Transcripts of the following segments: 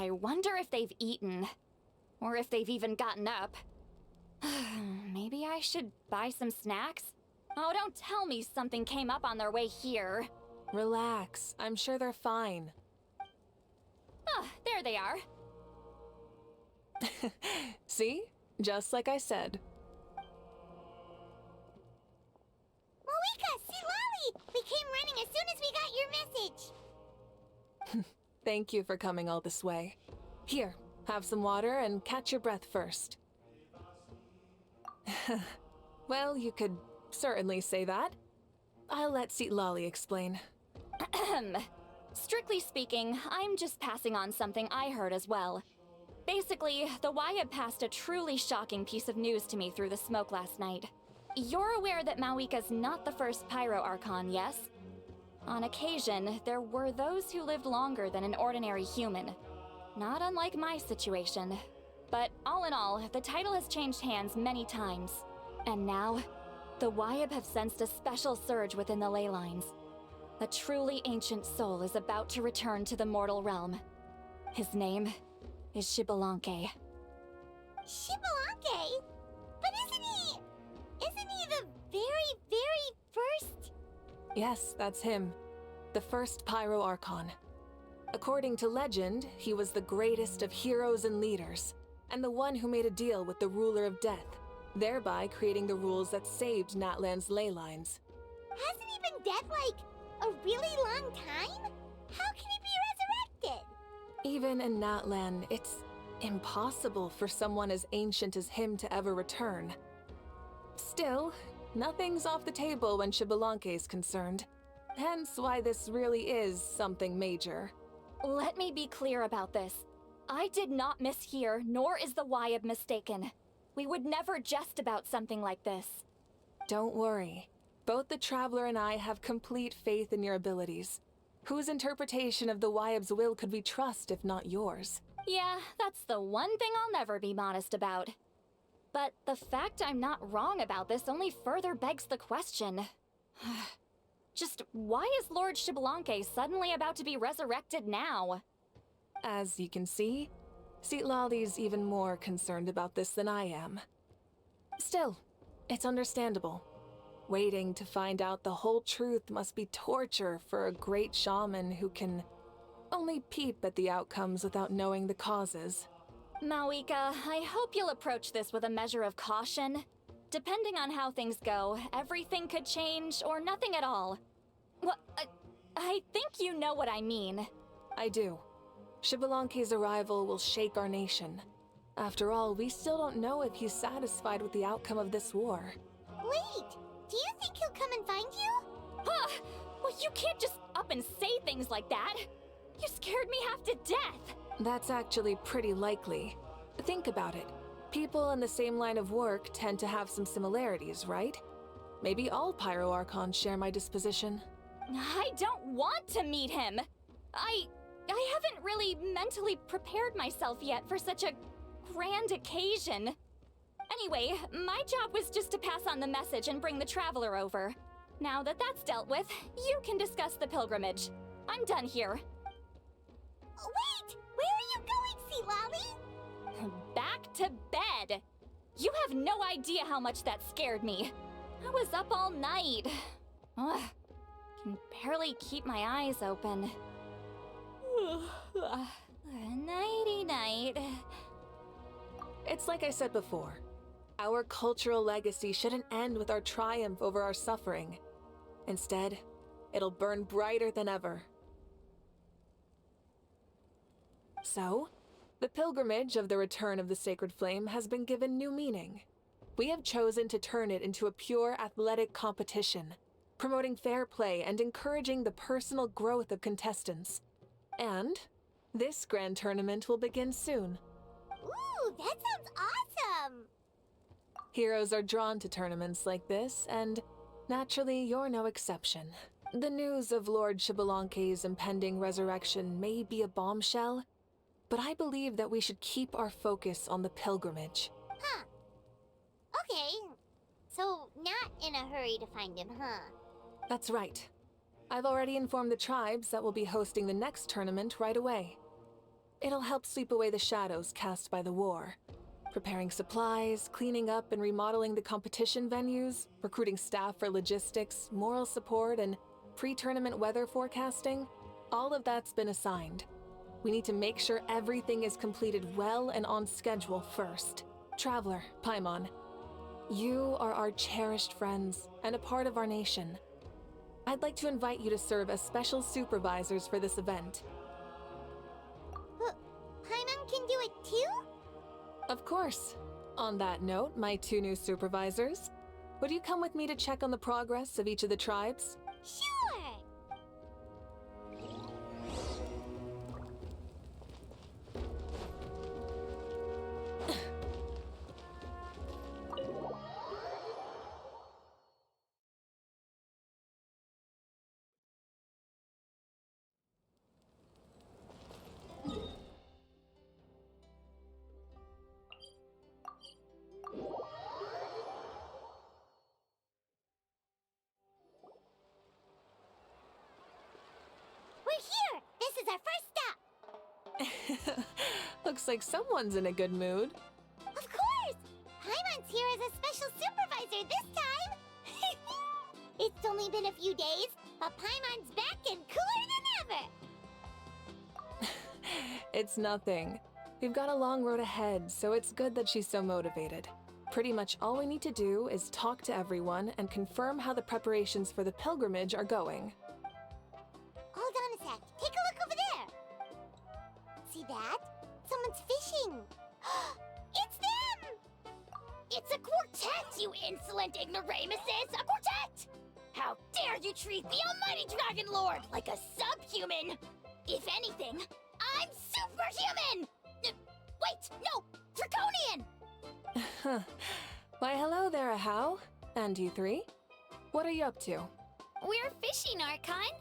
I wonder if they've eaten. Or if they've even gotten up. Maybe I should buy some snacks? Oh, don't tell me something came up on their way here. Relax. I'm sure they're fine. Ah, there they are. See? Just like I said. Mavuika, see Lolly! We came running as soon as we got your message. Thank you for coming all this way. Here, have some water and catch your breath first. Well, you could certainly say that. I'll let Lolly explain. Strictly speaking, I'm just passing on something I heard as well. Basically, the Wyatt passed a truly shocking piece of news to me through the smoke last night. You're aware that Mavuika's not the first Pyro Archon, yes? On occasion, there were those who lived longer than an ordinary human. Not unlike my situation. But all in all, the title has changed hands many times. And now, the Wyatt have sensed a special surge within the ley lines. A truly ancient soul is about to return to the mortal realm. His name is Xbalanque. Xbalanque? But isn't he the very first? Yes, that's him. The first Pyro Archon. According to legend, he was the greatest of heroes and leaders, and the one who made a deal with the ruler of death, thereby creating the rules that saved Natlan's ley lines. Hasn't he been dead like a really long time? How can he be resurrected? Even in Natlan, it's impossible for someone as ancient as him to ever return. Still, nothing's off the table when Xbalanque is concerned. Hence why this really is something major. Let me be clear about this. I did not mishear, nor is the Wyatt mistaken. We would never jest about something like this. Don't worry. Both the Traveler and I have complete faith in your abilities. Whose interpretation of the Wyatt's will could we trust if not yours? Yeah, that's the one thing I'll never be modest about. But the fact I'm not wrong about this only further begs the question. Just why is Lord Xbalanque suddenly about to be resurrected now? As you can see, Lolly's even more concerned about this than I am. Still, it's understandable. Waiting to find out the whole truth must be torture for a great shaman who can only peep at the outcomes without knowing the causes. Mavuika, I hope you'll approach this with a measure of caution. Depending on how things go, everything could change or nothing at all. Well, I think you know what I mean. I do. Xbalanque's arrival will shake our nation. After all, we still don't know if he's satisfied with the outcome of this war. Wait, do you think he'll come and find you? Huh! Well, you can't just up and say things like that. You scared me half to death. That's actually pretty likely. Think about it. People in the same line of work tend to have some similarities, right? Maybe all Pyro Archons share my disposition. I don't want to meet him. I haven't really mentally prepared myself yet for such a grand occasion. Anyway, my job was just to pass on the message and bring the Traveler over. Now that that's dealt with, you can discuss the pilgrimage. I'm done here. Wait! Where are you going, Sea Lolly? Back to bed! You have no idea how much that scared me. I was up all night. Ugh, can barely keep my eyes open. Nighty-night. It's like I said before. Our cultural legacy shouldn't end with our triumph over our suffering. Instead, it'll burn brighter than ever. So, the pilgrimage of the return of the sacred flame has been given new meaning. We have chosen to turn it into a pure athletic competition, promoting fair play and encouraging the personal growth of contestants. And this grand tournament will begin soon. Ooh, that sounds awesome! Heroes are drawn to tournaments like this, and naturally, you're no exception. The news of Lord Xbalanque's impending resurrection may be a bombshell, but I believe that we should keep our focus on the pilgrimage. Huh. Okay. So, not in a hurry to find him, huh? That's right. I've already informed the tribes that we'll be hosting the next tournament right away. It'll help sweep away the shadows cast by the war. Preparing supplies, cleaning up and remodeling the competition venues, recruiting staff for logistics, moral support, and pre-tournament weather forecasting, all of that's been assigned. We need to make sure everything is completed well and on schedule first. Traveler, Paimon, you are our cherished friends and a part of our nation. I'd like to invite you to serve as special supervisors for this event. Paimon can do it too? Of course. On that note, my 2 new supervisors, would you come with me to check on the progress of each of the tribes? Sure! We're here! This is our first stop! Looks like someone's in a good mood. Of course! Paimon's here as a special supervisor this time! It's only been a few days, but Paimon's back and cooler than ever! It's nothing. We've got a long road ahead, so it's good that she's so motivated. Pretty much all we need to do is talk to everyone and confirm how the preparations for the pilgrimage are going. Hold on a sec. Take a look over there. See that? Someone's fishing. It's them! It's a quartet, you insolent ignoramuses! A quartet! How dare you treat the almighty Dragon Lord like a subhuman! If anything, I'm superhuman! Wait, no! Draconian! Why, hello there, Ahau. And you 3? What are you up to? We're fishing, Archon.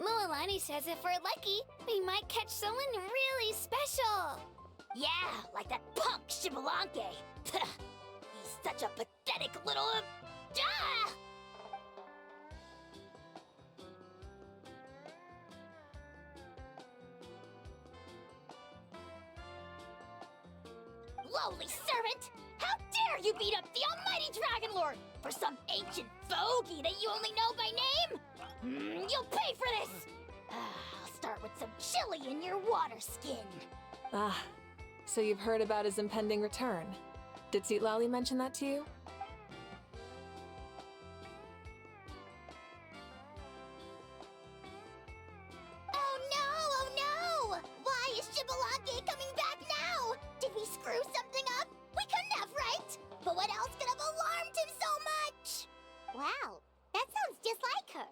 Mualani says if we're lucky, we might catch someone really special. Yeah, like that punk Shibalanke. He's such a pathetic little... Lowly servant! How dare you beat up the almighty Dragon Lord for some ancient bogey that you only know by name? You'll pay for this! I'll start with some chili in your water skin. Ah, so you've heard about his impending return. Did Lali mention that to you? Oh no! Why is Shibalanke coming back now? Did we screw something up? We couldn't have, right? But what else could have alarmed him so much? Wow, that sounds just like her.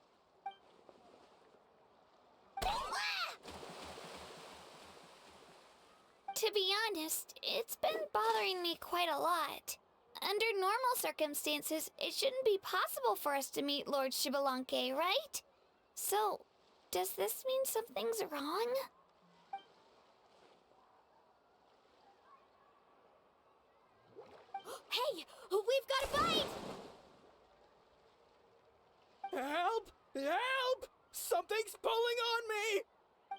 To be honest, it's been bothering me quite a lot. Under normal circumstances, it shouldn't be possible for us to meet Lord Shibalanke, right? So, does this mean something's wrong? Hey, we've got a bite! Help! Help! Something's pulling on me!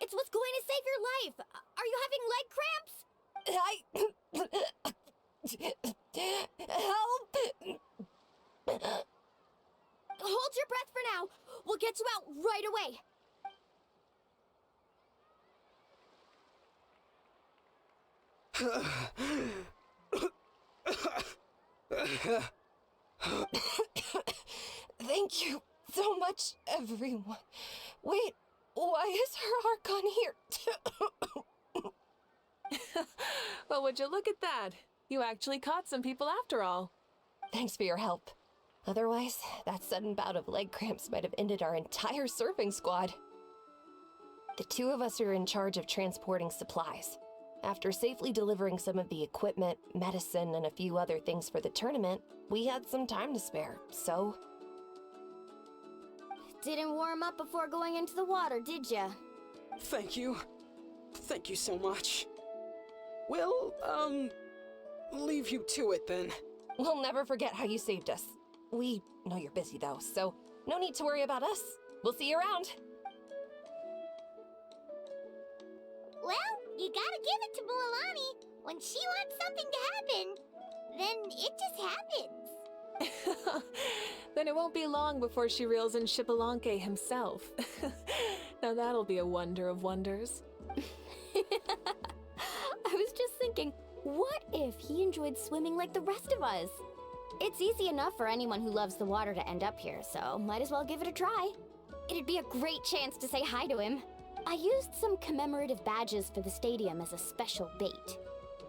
It's what's going to save your life. Are you having leg cramps? Help! Hold your breath for now. We'll get you out right away. Thank you so much, everyone. Wait, why is her Archon here? Well, would you look at that? You actually caught some people after all. Thanks for your help. Otherwise, that sudden bout of leg cramps might have ended our entire surfing squad. The 2 of us are in charge of transporting supplies. After safely delivering some of the equipment, medicine, and a few other things for the tournament, we had some time to spare, so... Didn't warm up before going into the water, did ya? Thank you. Thank you so much. We'll, leave you to it then. We'll never forget how you saved us. We know you're busy though, so no need to worry about us. We'll see you around. Well, You gotta give it to Mualani. When she wants something to happen, then it just happens. Then it won't be long before she reels in Xbalanque himself. Now that'll be a wonder of wonders. I was just thinking, what if he enjoyed swimming like the rest of us? It's easy enough for anyone who loves the water to end up here, so might as well give it a try. It'd be a great chance to say hi to him. I used some commemorative badges for the stadium as a special bait.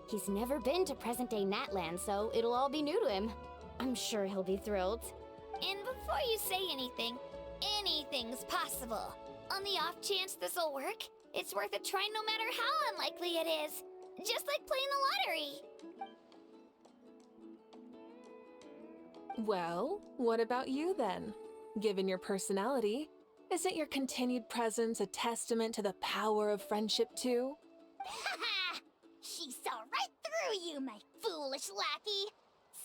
He's never been to present-day Natlan, so it'll all be new to him. I'm sure he'll be thrilled. And before you say anything, anything's possible. On the off chance this'll work, it's worth a try no matter how unlikely it is. Just like playing the lottery. Well, what about you then? Given your personality, isn't your continued presence a testament to the power of friendship too? Ha! She saw right through you, my foolish lackey.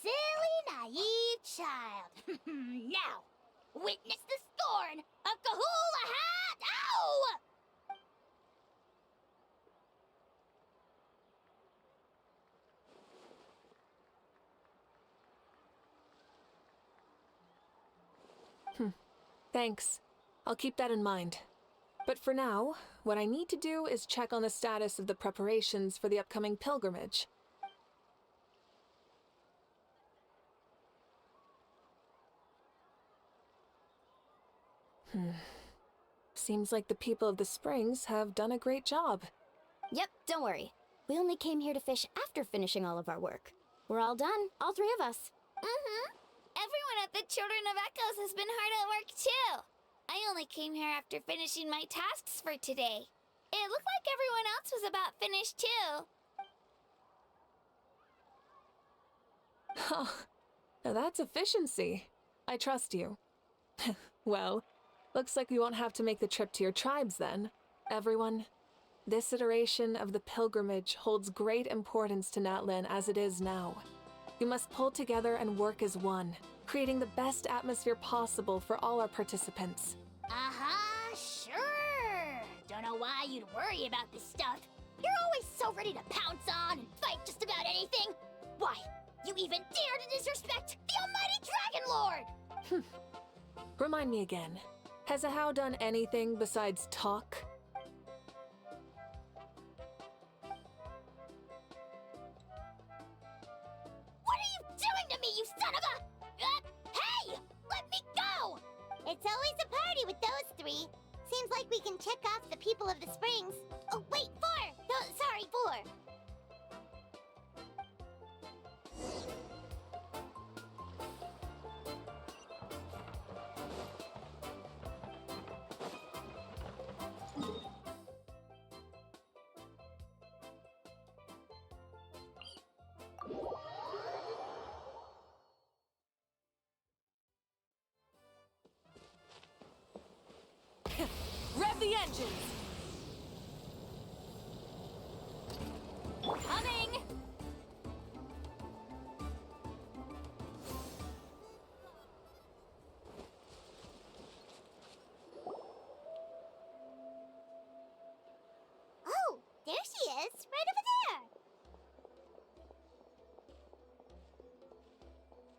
Silly, naive child. Now, witness the scorn of Kahula Hat! Ow! Thanks. I'll keep that in mind. But for now, what I need to do is check on the status of the preparations for the upcoming pilgrimage. Seems like the people of the Springs have done a great job. Yep, don't worry. We only came here to fish after finishing all of our work. We're all done, all three of us. Everyone at the Children of Echoes has been hard at work too. I only came here after finishing my tasks for today. It looked like everyone else was about finished too. Oh, now that's efficiency. I trust you. Well, looks like we won't have to make the trip to your tribes then. Everyone, this iteration of the pilgrimage holds great importance to Natlan as it is now. We must pull together and work as one, creating the best atmosphere possible for all our participants. Sure. Don't know why you'd worry about this stuff. You're always so ready to pounce on and fight just about anything. Why, you even dare to disrespect the almighty Dragon Lord! Remind me again, has Ahau done anything besides talk? What are you doing to me, you son of a... hey! Let me go! It's always a party with those three. Seems like we can check off the people of the Springs. Oh, wait, 4! No, sorry, 4. Rev the engines! Coming! Oh, there she is, right over there.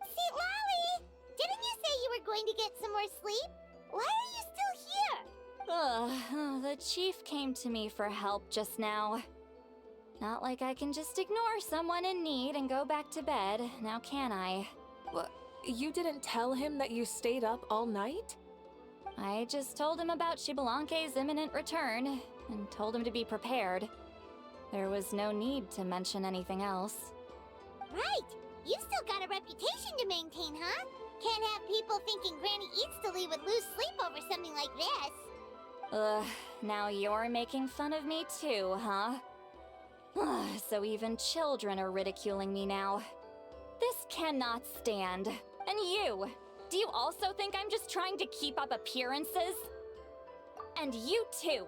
St. Lolly, didn't you say you were going to get some more sleep? Why are you still here? The chief came to me for help just now. Not like I can just ignore someone in need and go back to bed, now can I? You didn't tell him that you stayed up all night? I just told him about Xbalanque's imminent return, and told him to be prepared. There was no need to mention anything else. Right, you still got a reputation to maintain, huh? Can't have people thinking Granny Eatstily would lose sleep over something like this. Now you're making fun of me too, huh? So even children are ridiculing me now. This cannot stand. And you! Do you also think I'm just trying to keep up appearances? And you too!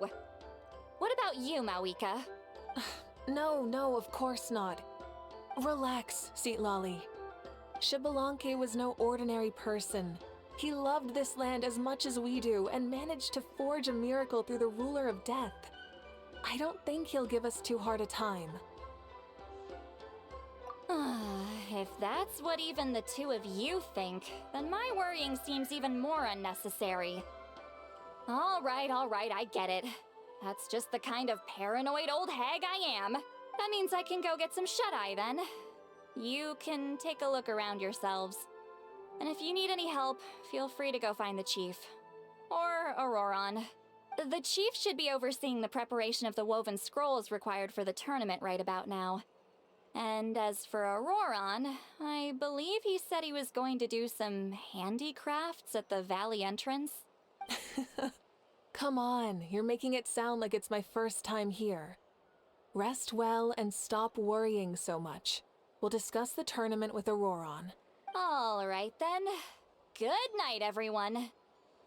What about you, Mavuika? No, of course not. Relax, Lolly. Xbalanque was no ordinary person. He loved this land as much as we do and managed to forge a miracle through the ruler of death. I don't think he'll give us too hard a time. If that's what even the two of you think, then my worrying seems even more unnecessary. All right, I get it. That's just the kind of paranoid old hag I am. That means I can go get some shut-eye then. You can take a look around yourselves. And if you need any help, feel free to go find the chief. Or Auroron. The chief should be overseeing the preparation of the woven scrolls required for the tournament right about now. And as for Auroron, I believe he said he was going to do some handicrafts at the valley entrance. Come on, you're making it sound like it's my first time here. Rest well and stop worrying so much. We'll discuss the tournament with Auroron. All right then. Good night, everyone.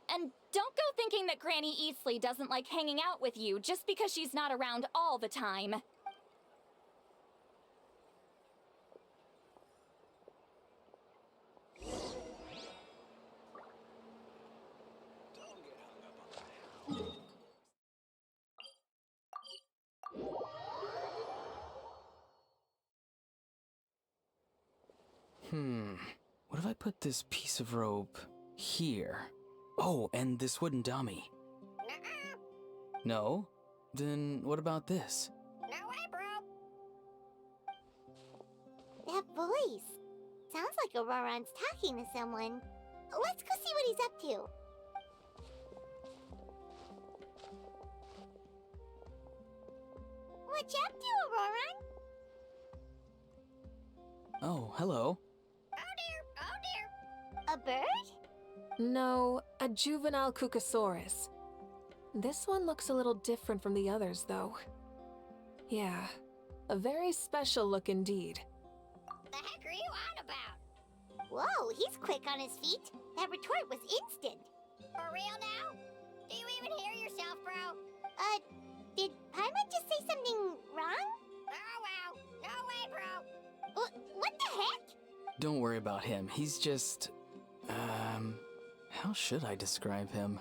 And don't go thinking that Granny Eastley doesn't like hanging out with you just because she's not around all the time. What if I put this piece of rope here? Oh, and this wooden dummy. No? Then what about this? No way, bro. That voice. Sounds like Auroron's talking to someone. Let's go see what he's up to. What you up to, Auroron? Oh, hello. Oh dear. A bird? No, a juvenile Cucosaurus. This one looks a little different from the others, though. Yeah, a very special look indeed. The heck are you on about? Whoa, he's quick on his feet. That retort was instant. For real now? Do you even hear yourself, bro? Did Paimon just say something wrong? Oh wow. No way, bro. What the heck? Don't worry about him. He's just... how should I describe him?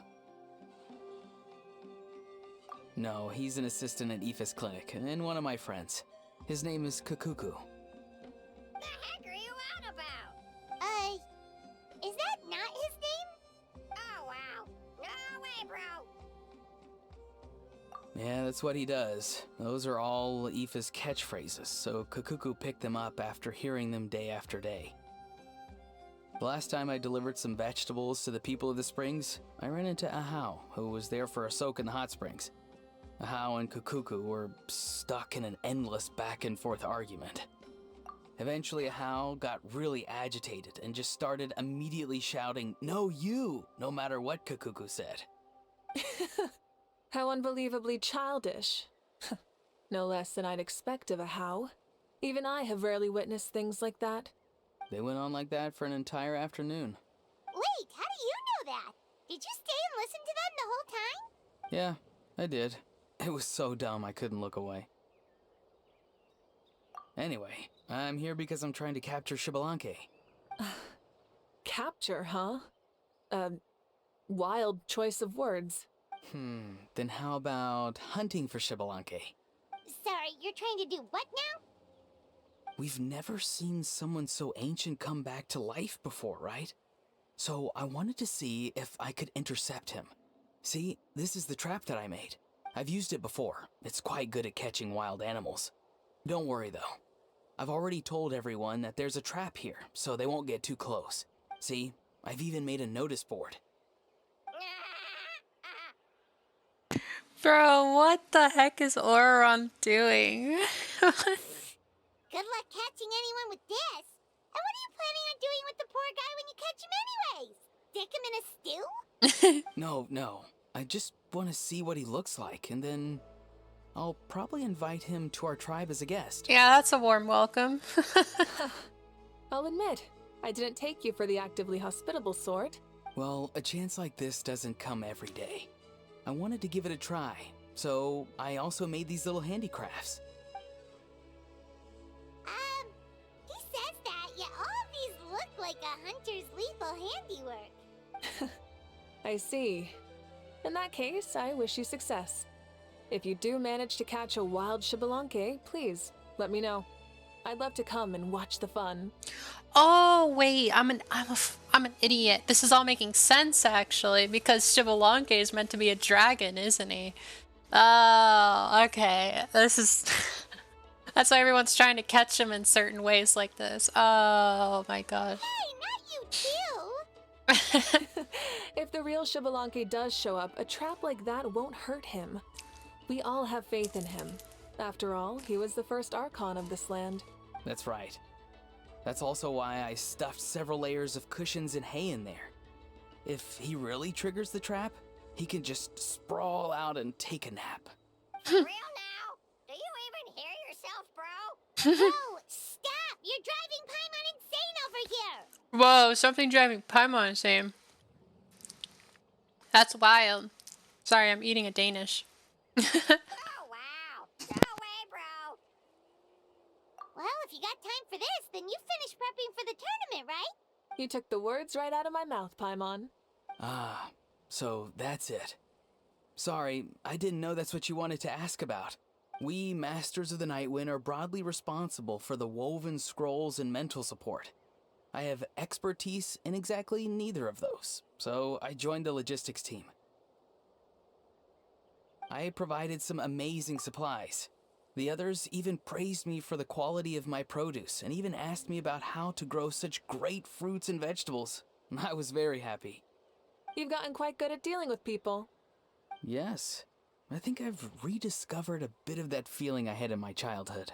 No, he's an assistant at Aoife's clinic, and one of my friends. His name is Kukuku. The heck are you on about? Is that not his name? Oh wow. No way, bro. Yeah, that's what he does. Those are all Aoife's catchphrases, so Kukuku picked them up after hearing them day after day. The last time I delivered some vegetables to the people of the springs, I ran into Ahau, who was there for a soak in the hot springs. Ahau and Kukuku were stuck in an endless back-and-forth argument. Eventually, Ahau got really agitated and just started immediately shouting, "No, you!" no matter what Kukuku said. How unbelievably childish. No less than I'd expect of Ahau. Even I have rarely witnessed things like that. They went on like that for an entire afternoon. Wait, how do you know that? Did you stay and listen to them the whole time? Yeah, I did. It was so dumb I couldn't look away. Anyway, I'm here because I'm trying to capture Xbalanque. Capture, huh? Wild choice of words. Then how about hunting for Xbalanque? Sorry, you're trying to do what now? We've never seen someone so ancient come back to life before, right? So I wanted to see if I could intercept him. See, this is the trap that I made. I've used it before. It's quite good at catching wild animals. Don't worry though. I've already told everyone that there's a trap here, so they won't get too close. See, I've even made a notice board. Bro, what the heck is Auroron doing? Good luck catching anyone with this. And what are you planning on doing with the poor guy when you catch him anyways? Stick him in a stew? No. I just want to see what he looks like, and then I'll probably invite him to our tribe as a guest. Yeah, that's a warm welcome. I'll admit, I didn't take you for the actively hospitable sort. Well, a chance like this doesn't come every day. I wanted to give it a try, so I also made these little handicrafts. He says that, yet all of these look like a hunter's lethal handiwork. I see. In that case, I wish you success. If you do manage to catch a wild Xbalanque, please let me know. I'd love to come and watch the fun. Oh wait, I'm an idiot. This is all making sense actually, because Xbalanque is meant to be a dragon, isn't he? Oh, okay. This is that's why everyone's trying to catch him in certain ways like this. Oh my gosh. Hey, not you too! If the real Xbalanque does show up, a trap like that won't hurt him. We all have faith in him. After all, he was the first Archon of this land. That's right. That's also why I stuffed several layers of cushions and hay in there. If he really triggers the trap, he can just sprawl out and take a nap. For real now? Do you even hear yourself, bro? Oh, stop! You're driving Paimon insane over here! Whoa, something driving Paimon insane. That's wild. Sorry, I'm eating a Danish. Oh, wow. Go away, bro. Well, if you got time for this, then you finished prepping for the tournament, right? You took the words right out of my mouth, Paimon. Ah, so that's it. Sorry, I didn't know that's what you wanted to ask about. We, Masters of the Nightwind, are broadly responsible for the woven scrolls and mental support. I have expertise in exactly neither of those, so I joined the logistics team. I provided some amazing supplies. The others even praised me for the quality of my produce and even asked me about how to grow such great fruits and vegetables. I was very happy. You've gotten quite good at dealing with people. Yes, I think I've rediscovered a bit of that feeling I had in my childhood.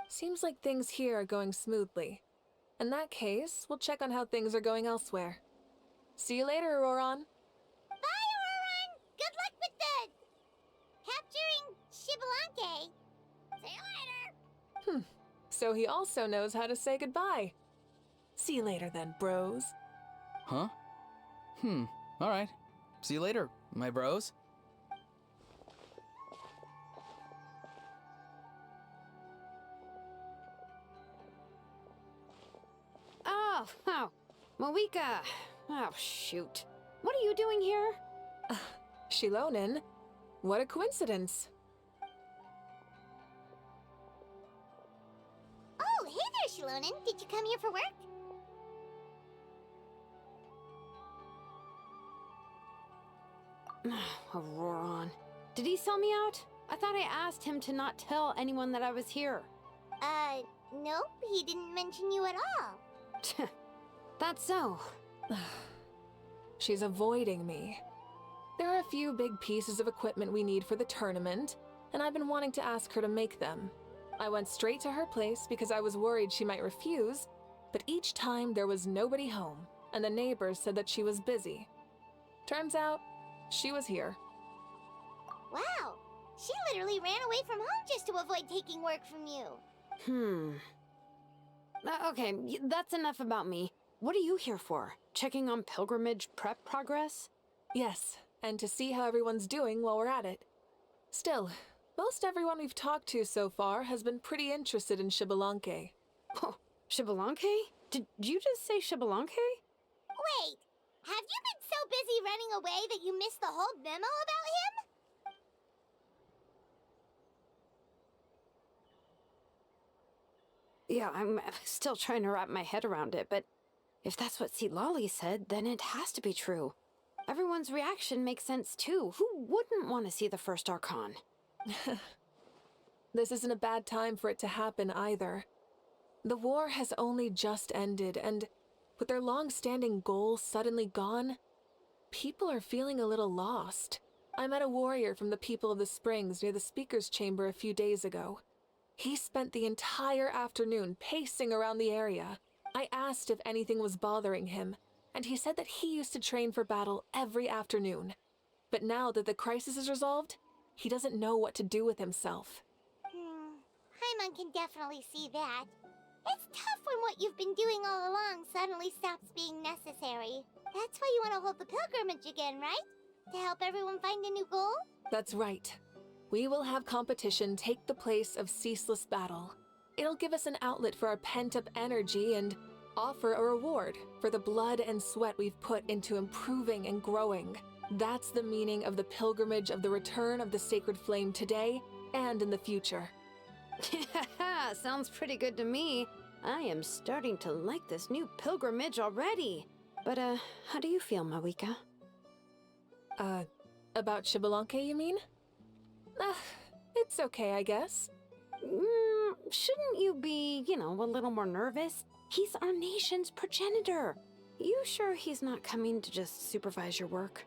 Seems like things here are going smoothly. In that case, we'll check on how things are going elsewhere. See you later, Auroron. Bye, Auroron! Good luck with the... capturing Xbalanque. See you later. So he also knows how to say goodbye. See you later then, bros. Huh? Alright. See you later, my bros. Oh, Mavuika. Oh, shoot. What are you doing here? Shilonen? What a coincidence. Oh, hey there, Shilonen. Did you come here for work? Auroron. Did he sell me out? I thought I asked him to not tell anyone that I was here. Nope, he didn't mention you at all. That's so. She's avoiding me. There are a few big pieces of equipment we need for the tournament, and I've been wanting to ask her to make them. I went straight to her place because I was worried she might refuse, but each time there was nobody home, and the neighbors said that she was busy. Turns out, she was here. Wow, she literally ran away from home just to avoid taking work from you. Okay, that's enough about me. What are you here for? Checking on pilgrimage prep progress? Yes, and to see how everyone's doing while we're at it. Still, most everyone we've talked to so far has been pretty interested in Xbalanque. Oh, Xbalanque? Did you just say Xbalanque? Wait, have you been so busy running away that you missed the whole memo about him? Yeah, I'm still trying to wrap my head around it, but if that's what Lolly said, then it has to be true. Everyone's reaction makes sense too. Who wouldn't want to see the first Archon? This isn't a bad time for it to happen either. The war has only just ended, and with their long-standing goal suddenly gone, people are feeling a little lost. I met a warrior from the People of the Springs near the Speaker's Chamber a few days ago. He spent the entire afternoon pacing around the area. I asked if anything was bothering him, and he said that he used to train for battle every afternoon. But now that the crisis is resolved, he doesn't know what to do with himself. Paimon can definitely see that. It's tough when what you've been doing all along suddenly stops being necessary. That's why you want to hold the pilgrimage again, right? To help everyone find a new goal? That's right. We will have competition take the place of ceaseless battle. It'll give us an outlet for our pent-up energy and offer a reward for the blood and sweat we've put into improving and growing. That's the meaning of the pilgrimage of the return of the sacred flame today and in the future. Sounds pretty good to me. I am starting to like this new pilgrimage already. But, how do you feel, Mavuika? About Xbalanque, you mean? It's okay, I guess. Shouldn't you be, a little more nervous? He's our nation's progenitor. You sure he's not coming to just supervise your work?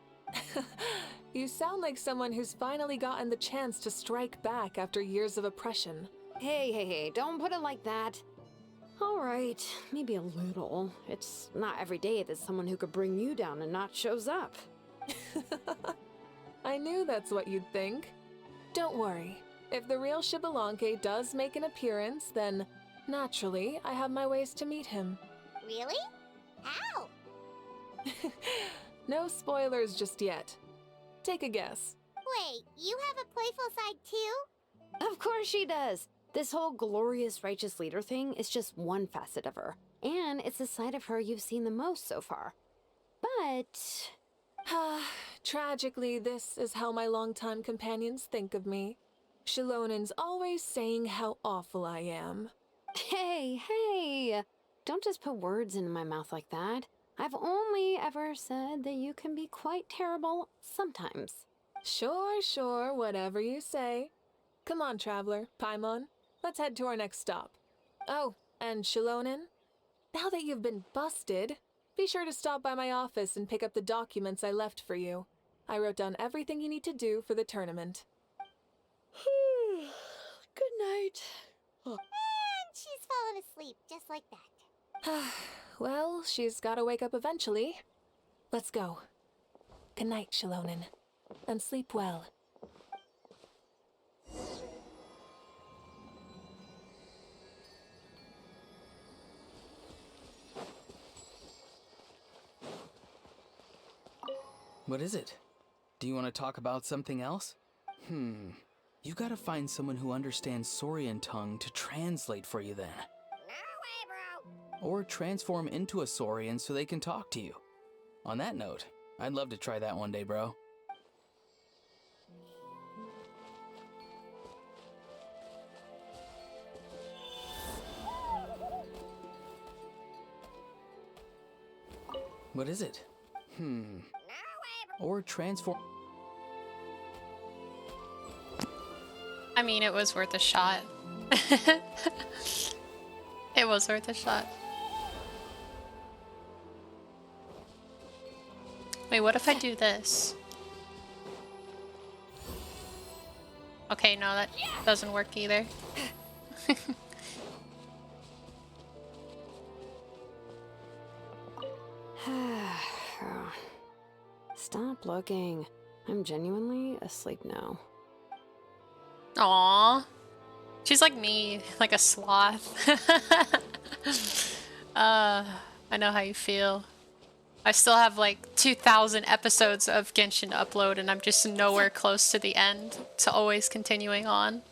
You sound like someone who's finally gotten the chance to strike back after years of oppression. Hey, don't put it like that. All right, maybe a little. It's not every day that someone who could bring you down a notch shows up. I knew that's what you'd think. Don't worry. If the real Xbalanque does make an appearance, then naturally I have my ways to meet him. Really? How? No spoilers just yet. Take a guess. Wait, you have a playful side too? Of course she does. This whole glorious righteous leader thing is just one facet of her. And it's the side of her you've seen the most so far. But... Tragically, this is how my longtime companions think of me. Shilonen's always saying how awful I am. Hey! Don't just put words into my mouth like that. I've only ever said that you can be quite terrible sometimes. Sure, whatever you say. Come on, traveler, Paimon. Let's head to our next stop. Oh, and Shilonen, now that you've been busted, be sure to stop by my office and pick up the documents I left for you. I wrote down everything you need to do for the tournament. Good night. And she's fallen asleep just like that. Well, she's gotta wake up eventually. Let's go. Good night, Shilonen. And sleep well. What is it? Do you want to talk about something else? You gotta find someone who understands Saurian tongue to translate for you then. No way, bro. Or transform into a Saurian so they can talk to you. On that note, I'd love to try that one day, bro. What is it? Or transform... I mean, it was worth a shot. It was worth a shot. Wait, what if I do this? Okay, no, that doesn't work either. Stop looking. I'm genuinely asleep now. Aww. She's like me, like a sloth. I know how you feel. I still have like 2,000 episodes of Genshin to upload and I'm just nowhere close to the end. So always continuing on.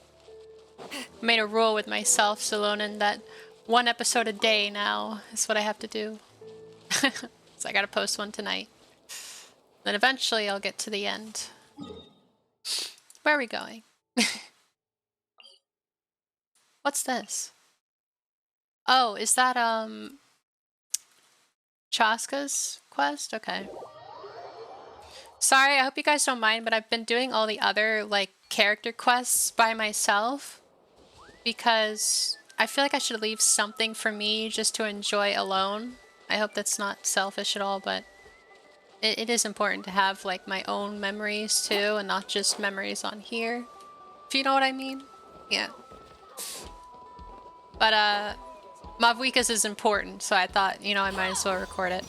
I made a rule with myself, Shilonen, that 1 episode a day now is what I have to do. So I gotta post one tonight. Then eventually I'll get to the end. Where are we going? What's this? Oh, is that Chaska's quest? Okay. Sorry, I hope you guys don't mind, but I've been doing all the other like character quests by myself because I feel like I should leave something for me just to enjoy alone. I hope that's not selfish at all, but it is important to have like my own memories too and not just memories on here. If you know what I mean? Yeah. But Mavuika's is important, so I thought, you know, I might as well record it.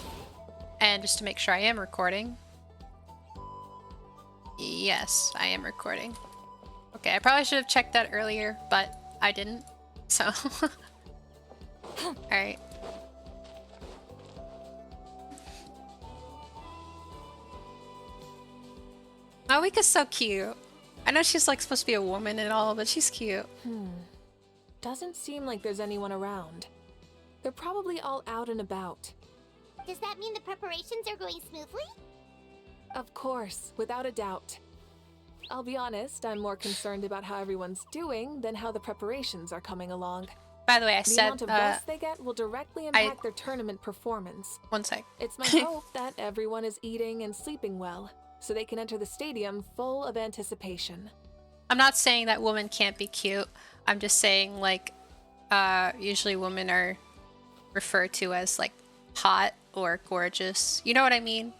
And just to make sure I am recording. Yes, I am recording. Okay, I probably should have checked that earlier, but I didn't. So alright. Mavuika's so cute. I know she's like supposed to be a woman and all, but she's cute. Doesn't seem like there's anyone around. They're probably all out and about. Does that mean the preparations are going smoothly? Of course, without a doubt. I'll be honest, I'm more concerned about how everyone's doing than how the preparations are coming along. By the way, I The said, amount of rest they get will directly impact their tournament performance. one sec. It's my hope that everyone is eating and sleeping well, so they can enter the stadium full of anticipation. I'm not saying that women can't be cute. I'm just saying, like, usually women are referred to as, like, hot or gorgeous. You know what I mean?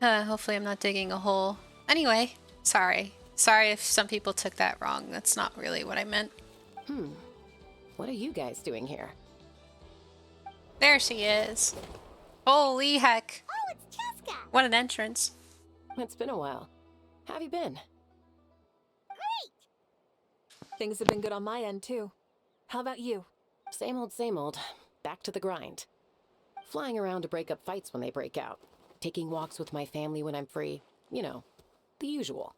Hopefully I'm not digging a hole. Anyway, sorry. Sorry if some people took that wrong. That's not really what I meant. What are you guys doing here? There she is. Holy heck. Oh, it's Cheska! What an entrance. It's been a while. How have you been? Great! Things have been good on my end, too. How about you? Same old, same old. Back to the grind. Flying around to break up fights when they break out. Taking walks with my family when I'm free. You know, the usual.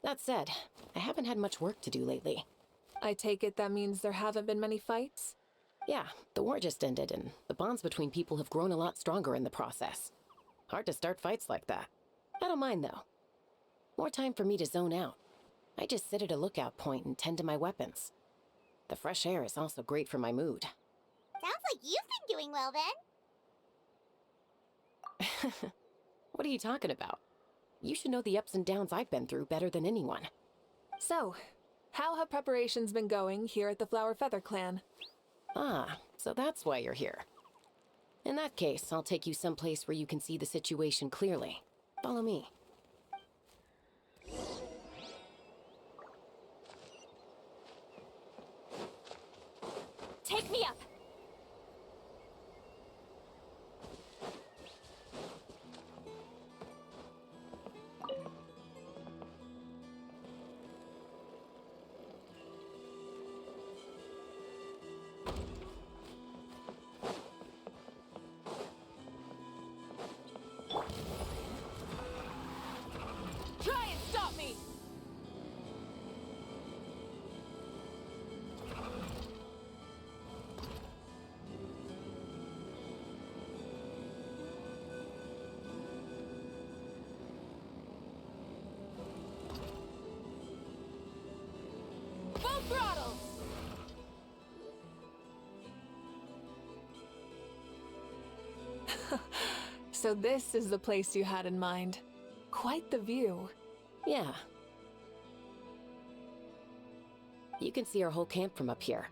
That said, I haven't had much work to do lately. I take it that means there haven't been many fights? Yeah, the war just ended, and the bonds between people have grown a lot stronger in the process. Hard to start fights like that. I don't mind, though. More time for me to zone out. I just sit at a lookout point and tend to my weapons. The fresh air is also great for my mood. Sounds like you've been doing well then. What are you talking about? You should know the ups and downs I've been through better than anyone. So, how have preparations been going here at the Flower Feather Clan? Ah, so that's why you're here. In that case, I'll take you someplace where you can see the situation clearly. Follow me. Take me up. Try and stop me! Full throttle! So this is the place you had in mind. Quite the view. Yeah. You can see our whole camp from up here.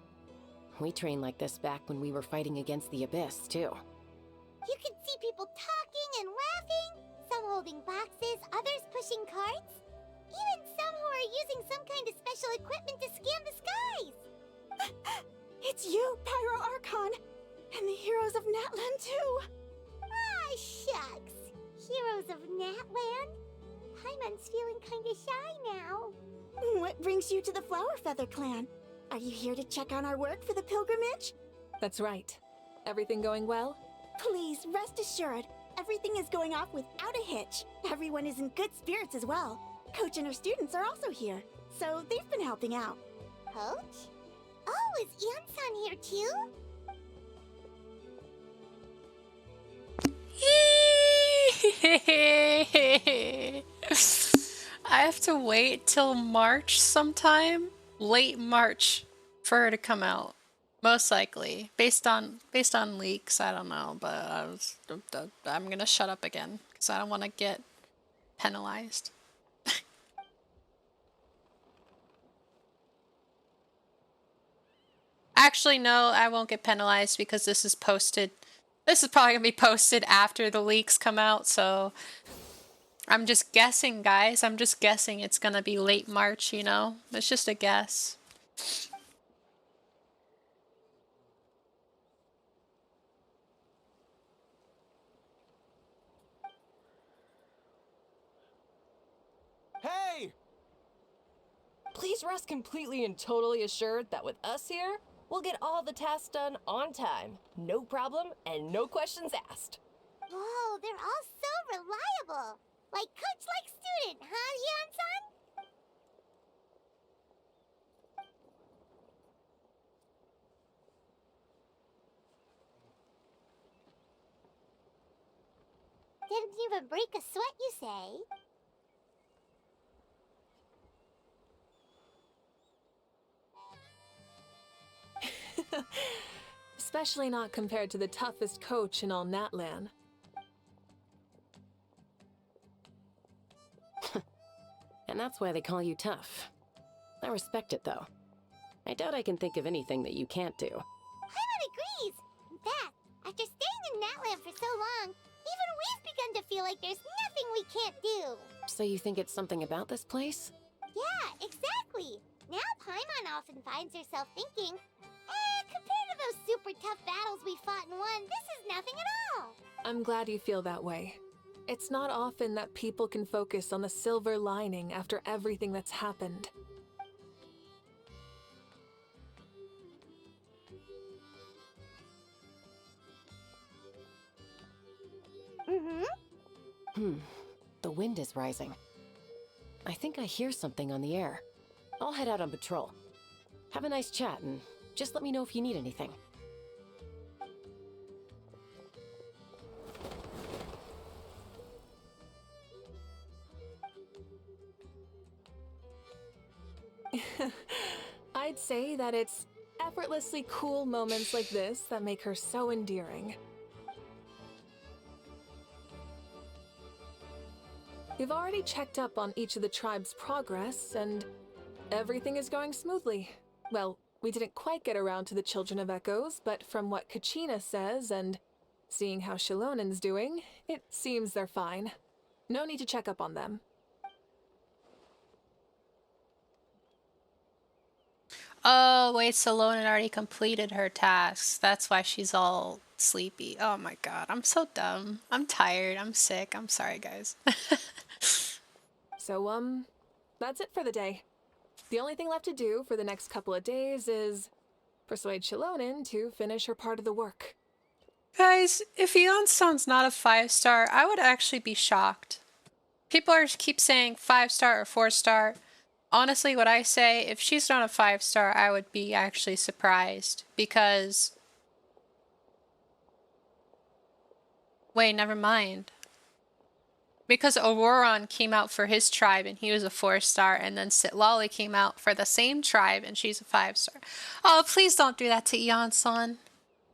We trained like this back when we were fighting against the Abyss, too. You can see people talking and laughing, some holding boxes, others pushing carts. Even some who are using some kind of special equipment to scan the skies. It's you, Pyro Archon! And the heroes of Natlan, too! Ah, shucks. Heroes of Natlan? Paimon's feeling kinda shy now. What brings you to the Flower Feather Clan? Are you here to check on our work for the pilgrimage? That's right. Everything going well? Please, rest assured, everything is going off without a hitch. Everyone is in good spirits as well. Coach and her students are also here, so they've been helping out. Coach? Oh, is Anson here too? I have to wait till March sometime, late March, for her to come out. Most likely, based on leaks. I don't know, but I'm gonna shut up again because I don't want to get penalized. Actually, no, I won't get penalized because this is posted. This is probably gonna be posted after the leaks come out, so I'm just guessing, guys. I'm just guessing it's gonna be late March, you know? It's just a guess. Hey! Please rest completely and totally assured that with us here, we'll get all the tasks done on time. No problem and no questions asked. Whoa, they're all so reliable. Like coach like student, huh, Yansan? Didn't even break a sweat, you say? Especially not compared to the toughest coach in all Natlan. And that's why they call you tough. I respect it, though. I doubt I can think of anything that you can't do. Paimon agrees! In fact, after staying in Natlan for so long, even we've begun to feel like there's nothing we can't do. So you think it's something about this place? Yeah, exactly! Now Paimon often finds herself thinking, compared to those super tough battles we fought and won, this is nothing at all! I'm glad you feel that way. It's not often that people can focus on the silver lining after everything that's happened. The wind is rising. I think I hear something on the air. I'll head out on patrol. Have a nice chat and just let me know if you need anything. I'd say that it's effortlessly cool moments like this that make her so endearing. We've already checked up on each of the tribe's progress, and everything is going smoothly. Well, we didn't quite get around to the Children of Echoes, but from what Kachina says and seeing how Shilonen's doing, it seems they're fine. No need to check up on them. Oh, wait, Salone already completed her tasks. That's why she's all sleepy. Oh my god, I'm so dumb. I'm tired. I'm sick. I'm sorry, guys. So, that's it for the day. The only thing left to do for the next couple of days is persuade Shilonen to finish her part of the work. Guys, if Yeonsun's not a 5-star, I would actually be shocked. People keep saying 5-star or 4-star. Honestly, what I say, if she's not a 5-star, I would be actually surprised. Because... Wait, never mind. Because Auroron came out for his tribe and he was a 4-star, and then Sitlali came out for the same tribe and she's a 5-star. Oh, please don't do that to Yeonsun.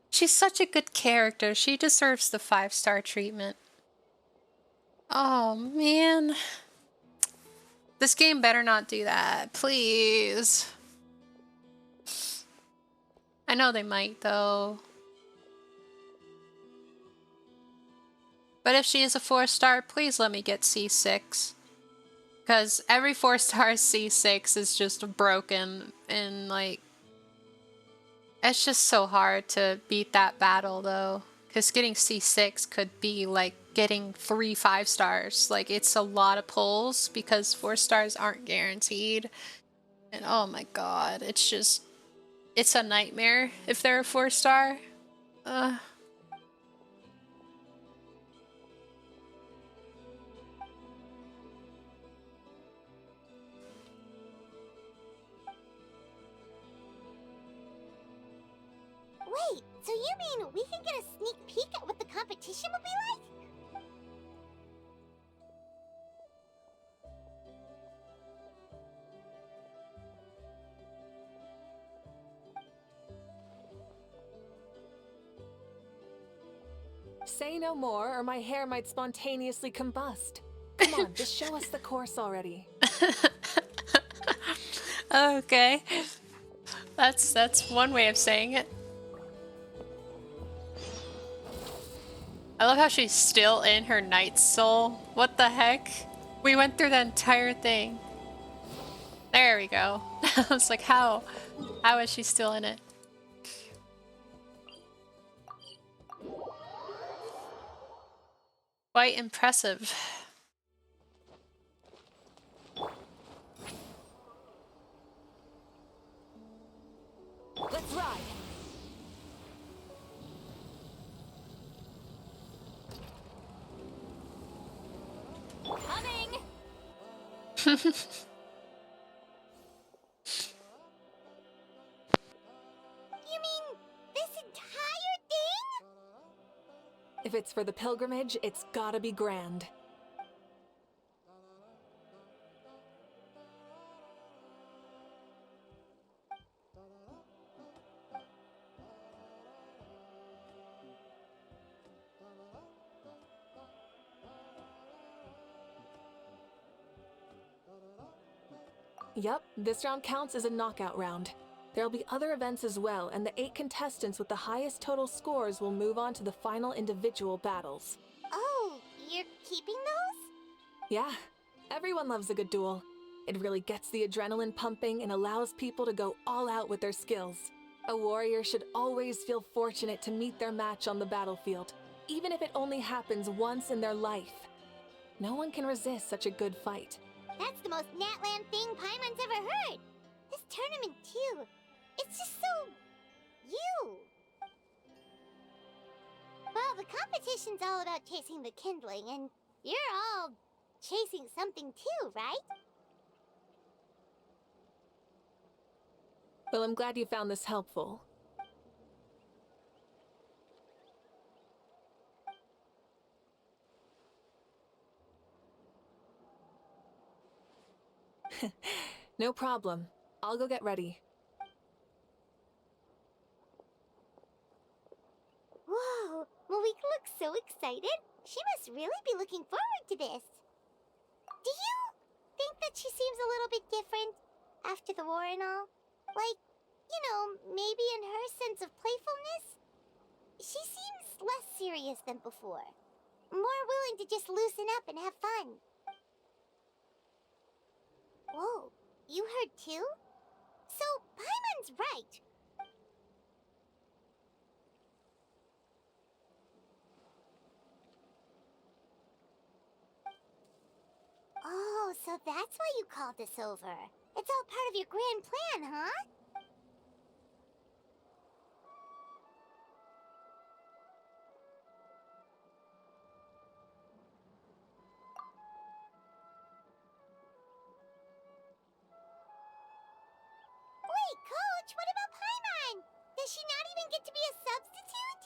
She's such a good character. She deserves the 5-star treatment. Oh, man. This game better not do that, please. I know they might, though. But if she is a 4-star, please let me get C6. Because every 4-star C6 is just broken, and like... It's just so hard to beat that battle, though. Because getting C6 could be like getting 3 5-stars. Like, it's a lot of pulls because 4-stars aren't guaranteed. And oh my god, it's just... It's a nightmare if they're a 4-star. Wait, so you mean we can get a sneak peek at what the competition will be like? Say no more, or my hair might spontaneously combust. Come on, just show us the course already. Okay. That's one way of saying it. I love how she's still in her Night Soul. What the heck? We went through the entire thing. There we go. I was like, how? How is she still in it? Quite impressive. Let's ride! Coming! You mean this entire thing? If it's for the pilgrimage, it's gotta be grand. Yup, this round counts as a knockout round. There'll be other events as well, and the 8 contestants with the highest total scores will move on to the final individual battles. Oh, you're keeping those? Yeah, everyone loves a good duel. It really gets the adrenaline pumping and allows people to go all out with their skills. A warrior should always feel fortunate to meet their match on the battlefield, even if it only happens once in their life. No one can resist such a good fight. That's the most Natlan thing Paimon's ever heard. This tournament, too. It's just so... you. Well, the competition's all about chasing the kindling, and you're all chasing something too, right? Well, I'm glad you found this helpful. No problem. I'll go get ready. Whoa, Mavuika looks so excited. She must really be looking forward to this. Do you think that she seems a little bit different after the war and all? Like, you know, maybe in her sense of playfulness? She seems less serious than before. More willing to just loosen up and have fun. Whoa, you heard too? So, Paimon's right. Oh, so that's why you called us over. It's all part of your grand plan, huh? Wait, Coach, what about Paimon? Does she not even get to be a substitute?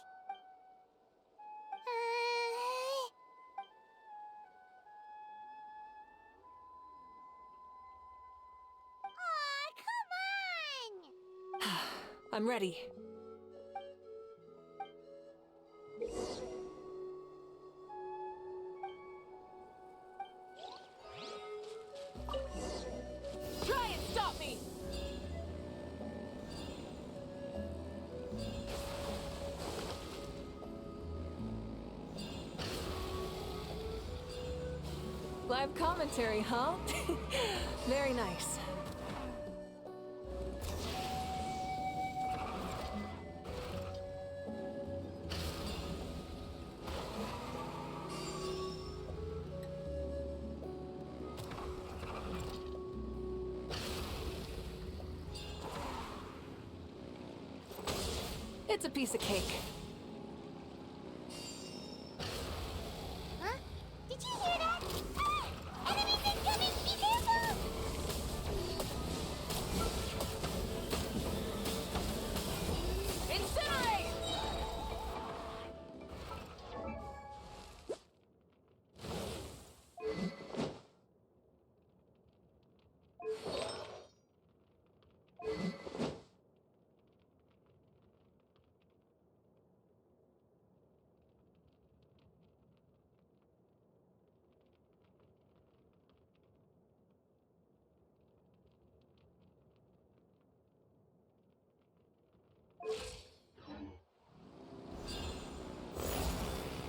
Aw, come on! I'm ready. Try and stop me! Live commentary, huh? Very nice. It's a piece of cake. Huh? Did you hear that? Ah! Enemies incoming! Be careful! Incinerate!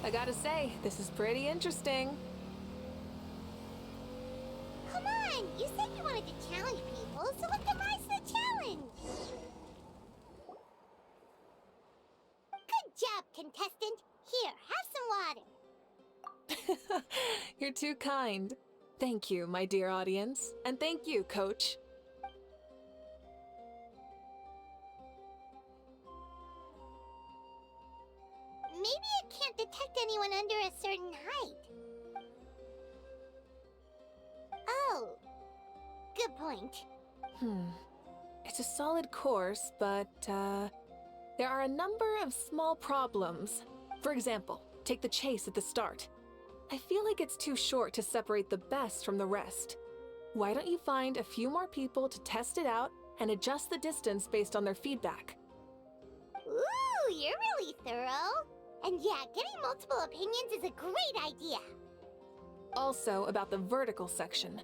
I gotta say, this is pretty interesting. Come on! You said you wanted to challenge people, so let them rise to the challenge! Good job, contestant! Here, have some water! You're too kind. Thank you, my dear audience. And thank you, Coach. Maybe it can't detect anyone under a certain height. Oh, good point. It's a solid course, but, there are a number of small problems. For example, take the chase at the start. I feel like it's too short to separate the best from the rest. Why don't you find a few more people to test it out and adjust the distance based on their feedback? Ooh, you're really thorough. And yeah, getting multiple opinions is a great idea. Also, about the vertical section.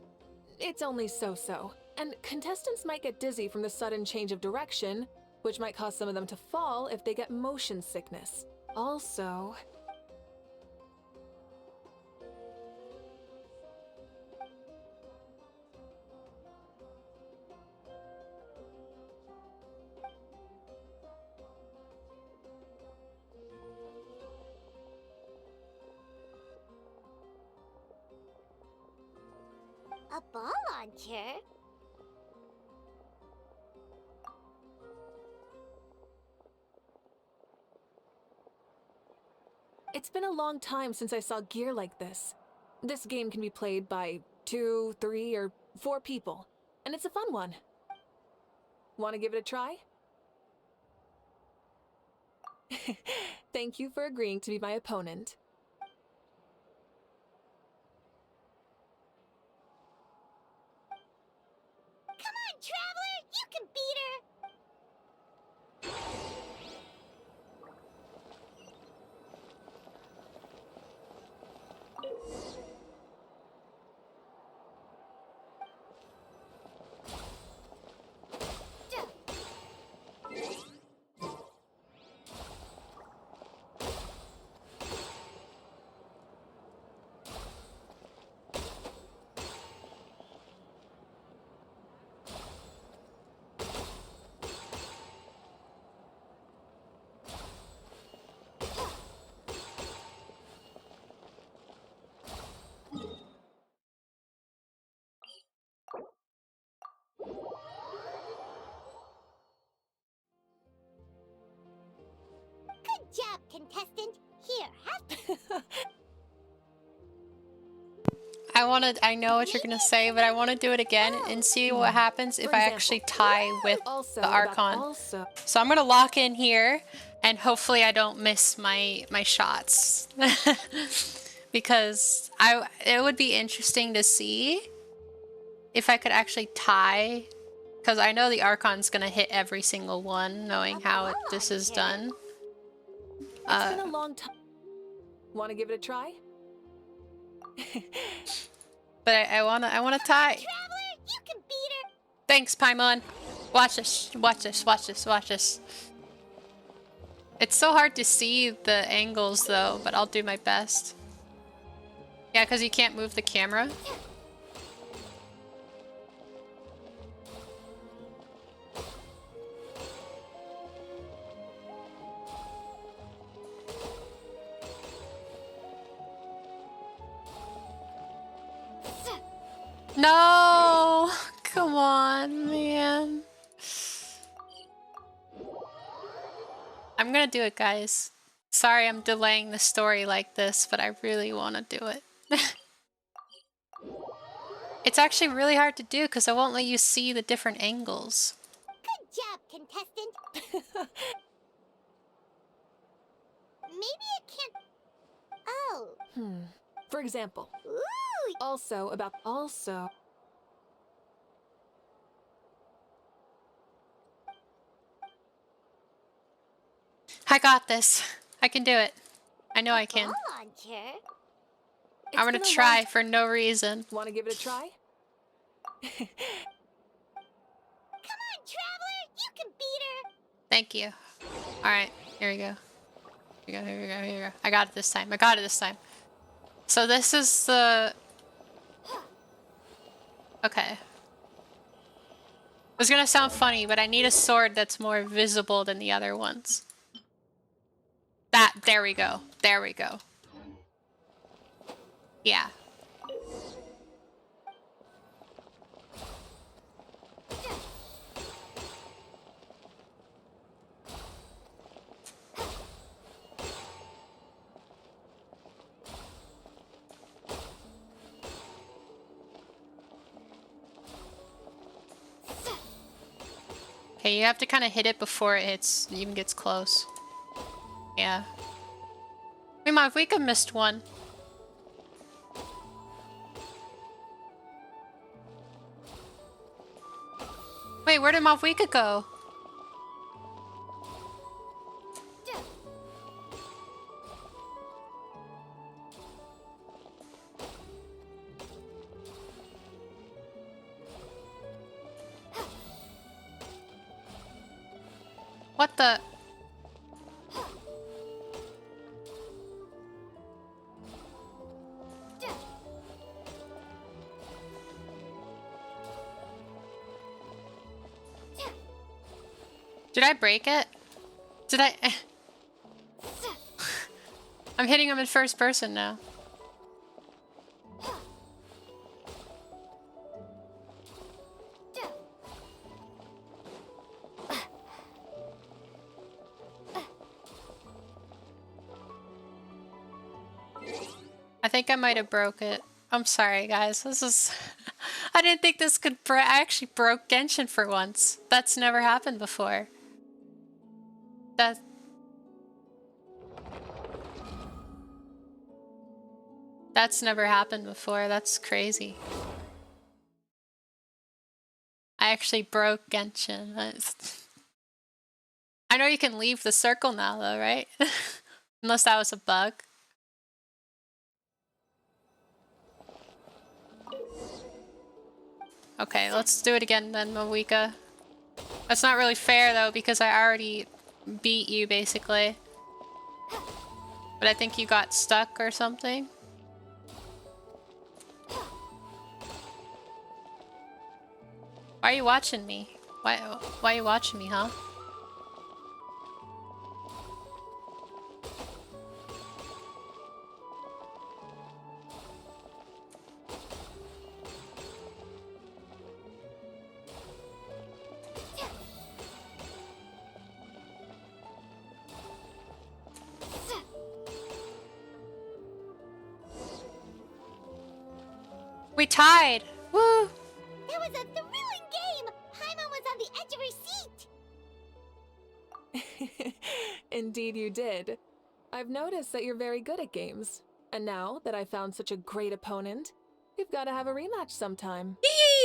It's only so-so, and contestants might get dizzy from the sudden change of direction, which might cause some of them to fall if they get motion sickness. Also... A ball launcher? It's been a long time since I saw gear like this. This game can be played by 2, 3, or 4 people, and it's a fun one. Want to give it a try? Thank you for agreeing to be my opponent. Come on, Traveler! You can beat her! Good job, contestant. Here, have... I know what you're gonna say, but I want to do it again and see what happens if I actually tie with the Archon. So I'm gonna lock in here, and hopefully I don't miss my shots. Because it would be interesting to see if I could actually tie, because I know the Archon's gonna hit every single one, knowing how this is done. It's been a long time. Want to give it a try? But I wanna tie. Traveler, you can beat her! Thanks, Paimon. Watch this, watch this, watch this, watch this. It's so hard to see the angles though, but I'll do my best. Yeah, because you can't move the camera. No! Come on, man. I'm gonna do it, guys. Sorry I'm delaying the story like this, but I really want to do it. It's actually really hard to do because I won't let you see the different angles. Good job, contestant. Maybe it can't... Oh. For example. Ooh. Also. I got this. I can do it. I know I can. Ball launcher? I'm gonna try for no reason. Want to give it a try? Come on, Traveler! You can beat her! Thank you. Alright, here we go. Here we go, here we go, here we go. I got it this time. I got it this time. So this is the... Okay. It was gonna sound funny, but I need a sword that's more visible than the other ones. There we go. There we go. Yeah. Okay, you have to kind of hit it before it even gets close. Yeah. Wait, Mavuika missed one. Wait, where did Mavuika go? What the? Did I break it? Did I? I'm hitting him in first person now. I think I might have broke it. I'm sorry, guys. This is... I didn't think this could... I actually broke Genshin for once. That's never happened before. That's never happened before. That's crazy. I actually broke Genshin. I know you can leave the circle now, though, right? Unless that was a bug. Okay, let's do it again then, Mavuika. That's not really fair, though, because I already beat you, basically. But I think you got stuck or something. Why are you watching me? Why are you watching me, huh? We tied! Woo! That was a thrilling game! Paimon was on the edge of her seat! Indeed you did. I've noticed that you're very good at games. And now that I found such a great opponent, we've got to have a rematch sometime.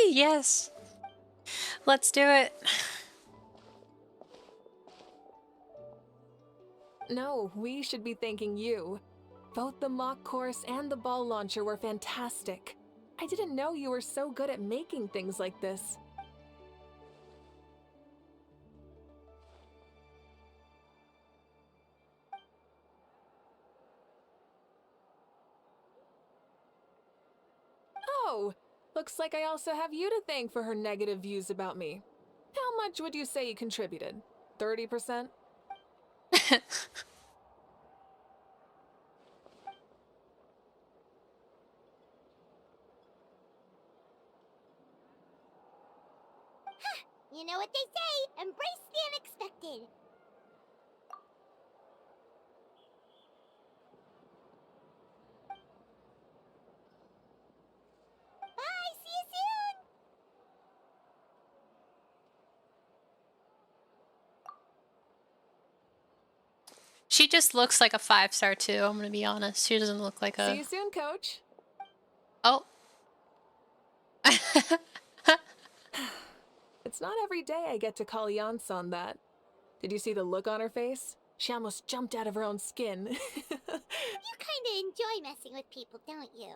Yes! Let's do it. No, we should be thanking you. Both the mock course and the ball launcher were fantastic. I didn't know you were so good at making things like this. Oh, looks like I also have you to thank for her negative views about me. How much would you say you contributed? 30%? You know what they say, embrace the unexpected. Bye, see you soon! She just looks like a 5-star too, I'm gonna be honest. She doesn't look like a... See you soon, coach. Oh. It's not every day I get to call Yansan that. Did you see the look on her face? She almost jumped out of her own skin. You kinda enjoy messing with people, don't you?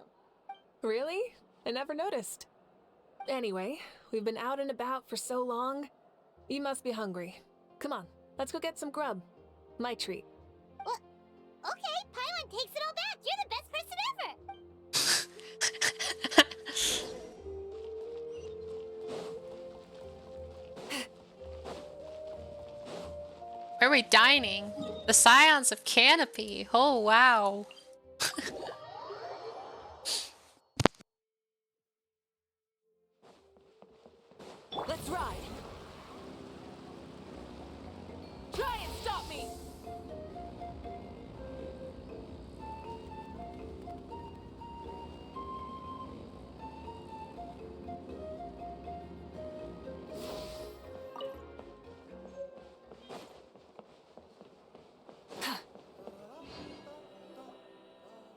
Really? I never noticed. Anyway, we've been out and about for so long. You must be hungry. Come on, let's go get some grub. My treat. Well, okay, Paimon takes it all back. You're the best person ever. Where are we dining? The Scions of Canopy. Oh, wow. Let's ride! Try and stop me!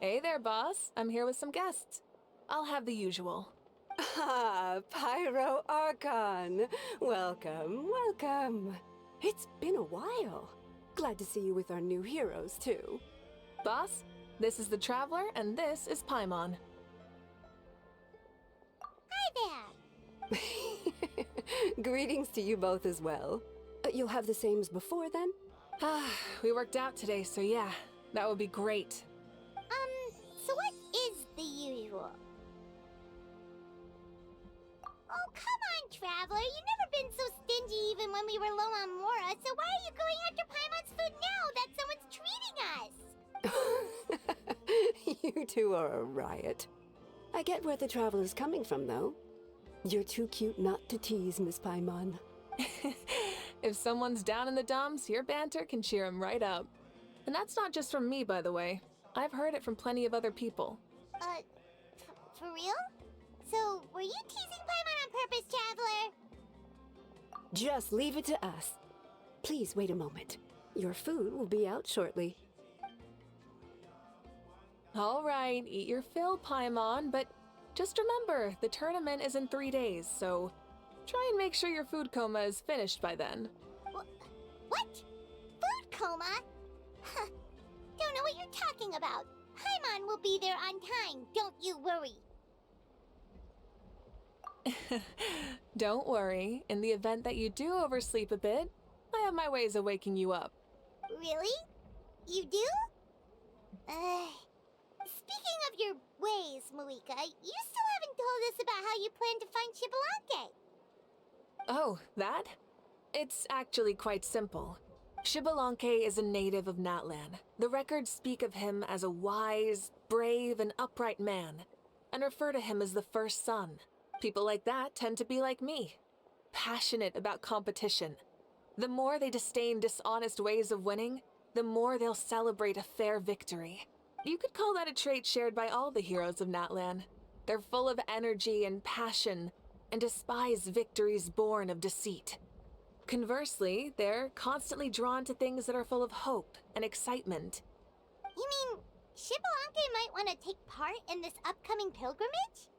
Hey there, boss. I'm here with some guests. I'll have the usual. Ah, Pyro Archon. Welcome, welcome. It's been a while. Glad to see you with our new heroes, too. Boss, this is the Traveler, and this is Paimon. Hi there. Greetings to you both as well. You'll have the same as before, then? We worked out today, so yeah, that would be great. So what is the usual? Oh, come on, Traveler. You've never been so stingy even when we were low on Mora, so why are you going after Paimon's food now that someone's treating us? You two are a riot. I get where the Traveler's coming from, though. You're too cute not to tease, Miss Paimon. If someone's down in the dumps, your banter can cheer him right up. And that's not just from me, by the way. I've heard it from plenty of other people. For real? So, were you teasing Paimon on purpose, Traveler? Just leave it to us. Please wait a moment. Your food will be out shortly. All right, eat your fill, Paimon, but just remember, the tournament is in 3 days, so try and make sure your food coma is finished by then. What? Food coma? Huh. Don't know what you're talking about. Paimon will be there on time, don't you worry. Don't worry, in the event that you do oversleep a bit, I have my ways of waking you up. Really? You do? Speaking of your ways, Mavuika, you still haven't told us about how you plan to find Xbalanque. Oh, that? It's actually quite simple. Xbalanque is a native of Natlan. The records speak of him as a wise, brave, and upright man, and refer to him as the first son. People like that tend to be like me, passionate about competition. The more they disdain dishonest ways of winning, the more they'll celebrate a fair victory. You could call that a trait shared by all the heroes of Natlan. They're full of energy and passion, and despise victories born of deceit. Conversely, they're constantly drawn to things that are full of hope and excitement. You mean Xbalanque might want to take part in this upcoming pilgrimage?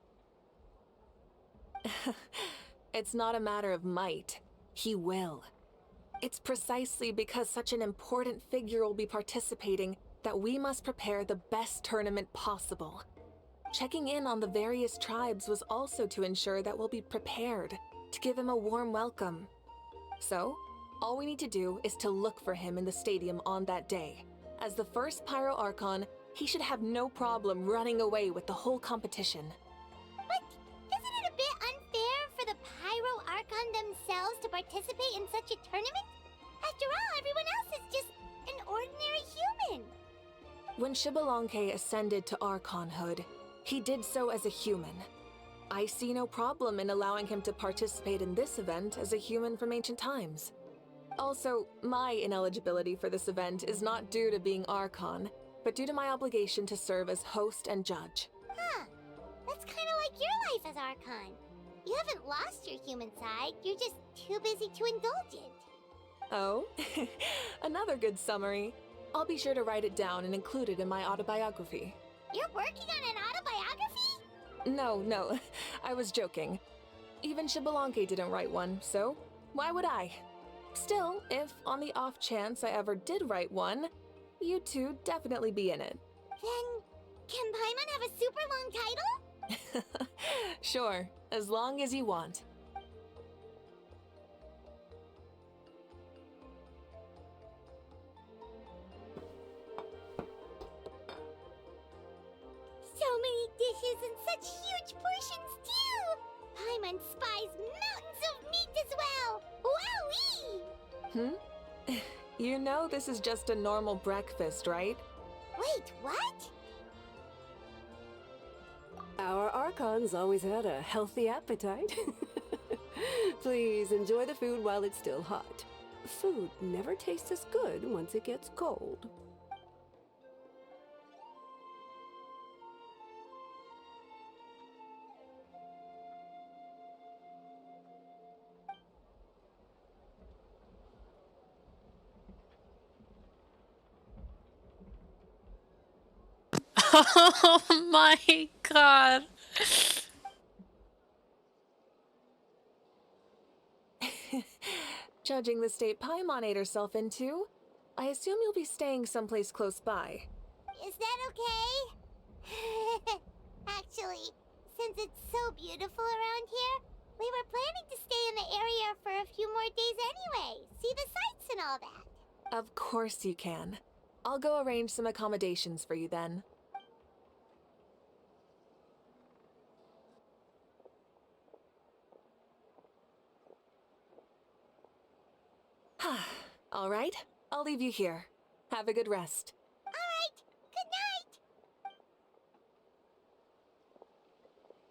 It's not a matter of might. He will. It's precisely because such an important figure will be participating that we must prepare the best tournament possible. Checking in on the various tribes was also to ensure that we'll be prepared to give him a warm welcome. So, all we need to do is to look for him in the stadium on that day. As the first Pyro Archon, he should have no problem running away with the whole competition. But isn't it a bit unfair for the Pyro Archon themselves to participate in such a tournament? After all, everyone else is just an ordinary human. When Xbalanque ascended to Archonhood, he did so as a human. I see no problem in allowing him to participate in this event as a human from ancient times. Also, my ineligibility for this event is not due to being Archon, but due to my obligation to serve as host and judge. Huh. That's kind of like your life as Archon. You haven't lost your human side, you're just too busy to indulge it. Oh, another good summary. I'll be sure to write it down and include it in my autobiography. You're working on an autobiography? No, I was joking. Even Xbalanque didn't write one, so why would I? Still, if on the off chance I ever did write one, you two definitely be in it. Then, can Paimon have a super long title? Sure, as long as you want. So many dishes and such huge portions, too! Paimon spies mountains of meat as well! Wowee! You know this is just a normal breakfast, right? Wait, what? Our Archons always had a healthy appetite. Please enjoy the food while it's still hot. Food never tastes as good once it gets cold. Oh my god. Judging the state Paimon ate herself into, I assume you'll be staying someplace close by. Is that okay? Actually, since it's so beautiful around here, we were planning to stay in the area for a few more days anyway. See the sights and all that. Of course you can. I'll go arrange some accommodations for you then. All right, I'll leave you here. Have a good rest. All right, good night.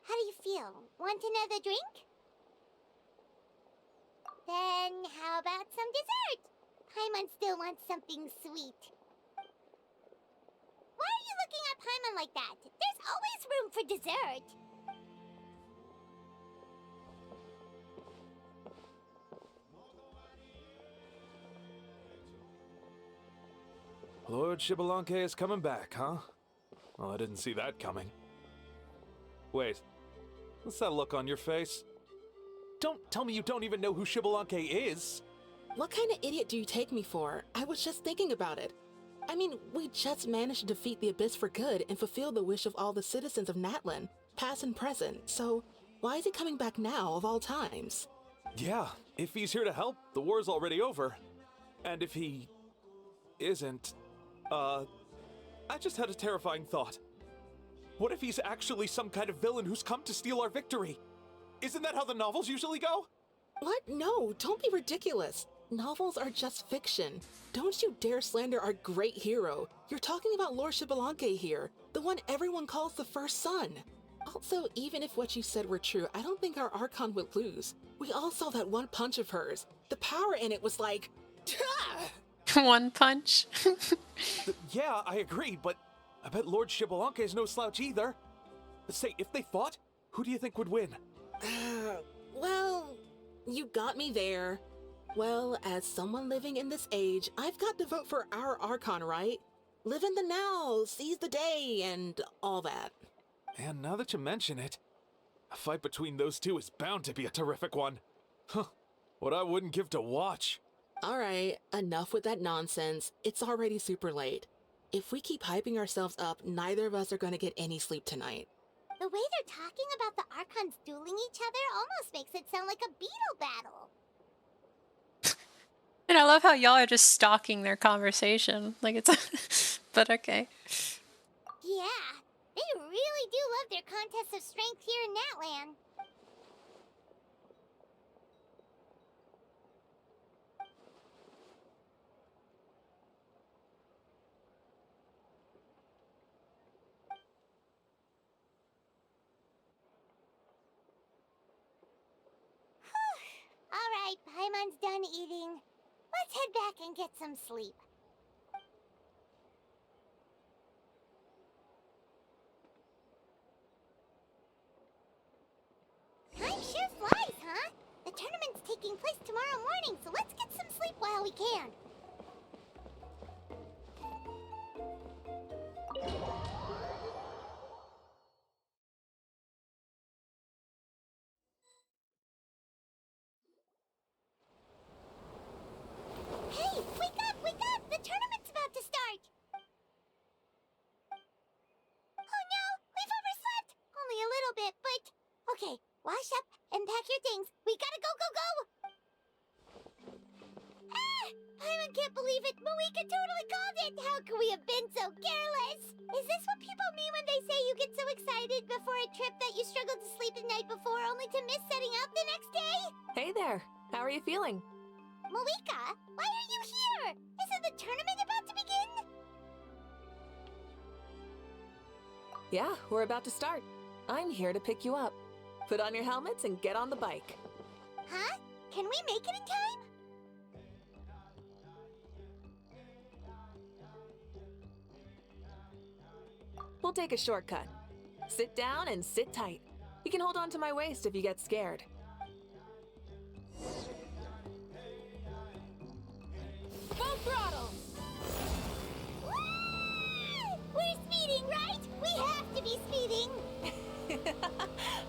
How do you feel? Want another drink? Then how about some dessert? Paimon still wants something sweet. Why are you looking at Paimon like that? There's always room for dessert. Lord Xbalanque is coming back, huh? Well, I didn't see that coming. Wait, what's that look on your face? Don't tell me you don't even know who Xbalanque is! What kind of idiot do you take me for? I was just thinking about it. I mean, we just managed to defeat the Abyss for good and fulfill the wish of all the citizens of Natlan, past and present, so why is he coming back now of all times? Yeah, if he's here to help, the war's already over. And if he isn't, I just had a terrifying thought. What if he's actually some kind of villain who's come to steal our victory? Isn't that how the novels usually go? What? No, don't be ridiculous. Novels are just fiction. Don't you dare slander our great hero. You're talking about Lord Xbalanque here, the one everyone calls the First Son. Also, even if what you said were true, I don't think our Archon would lose. We all saw that one punch of hers. The power in it was like... One punch. Yeah, I agree, but I bet Lord Xbalanque is no slouch either. Say, if they fought, who do you think would win? Well, you got me there. Well, as someone living in this age, I've got to vote for our Archon, right? Live in the now, seize the day, and all that. And now that you mention it, a fight between those two is bound to be a terrific one. Huh, what I wouldn't give to watch. Alright, enough with that nonsense. It's already super late. If we keep hyping ourselves up, neither of us are gonna get any sleep tonight. The way they're talking about the Archons dueling each other almost makes it sound like a beetle battle. And I love how y'all are just stalking their conversation. Like it's... but okay. Yeah, they really do love their contests of strength here in Natlan. Alright, Paimon's done eating. Let's head back and get some sleep. Time sure flies, huh? The tournament's taking place tomorrow morning, so let's get some sleep while we can. Hey, wake up, wake up! The tournament's about to start! Oh no, we've overslept! Only a little bit, but... Okay, wash up and pack your things. We gotta go, go, go! Ah! Paimon can't believe it! Mavuika totally called it! How could we have been so careless? Is this what people mean when they say you get so excited before a trip that you struggle to sleep the night before only to miss setting out the next day? Hey there, how are you feeling? Mavuika, why are you here? Isn't the tournament about to begin? Yeah, we're about to start. I'm here to pick you up. Put on your helmets and get on the bike. Huh? Can we make it in time? We'll take a shortcut. Sit down and sit tight. You can hold on to my waist if you get scared. Full throttle! Whee! We're speeding, right? to be speeding.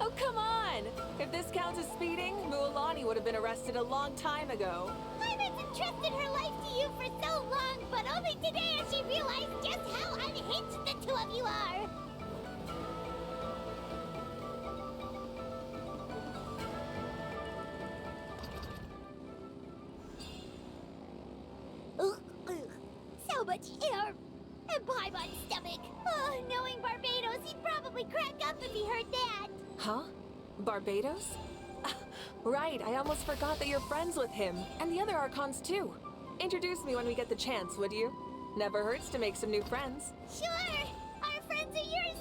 Oh, come on! If this counts as speeding, Mualani would have been arrested a long time ago. Pirates entrusted her life to you for so long, but only today has she realized just how unhinged the two of you are. So much air and pie my stomach. Oh, knowing Barbados, he'd probably crack up if he heard that. Huh? Barbados? Right, I almost forgot that you're friends with him, and the other Archons too. Introduce me when we get the chance, would you? Never hurts to make some new friends. Sure, our friends are yours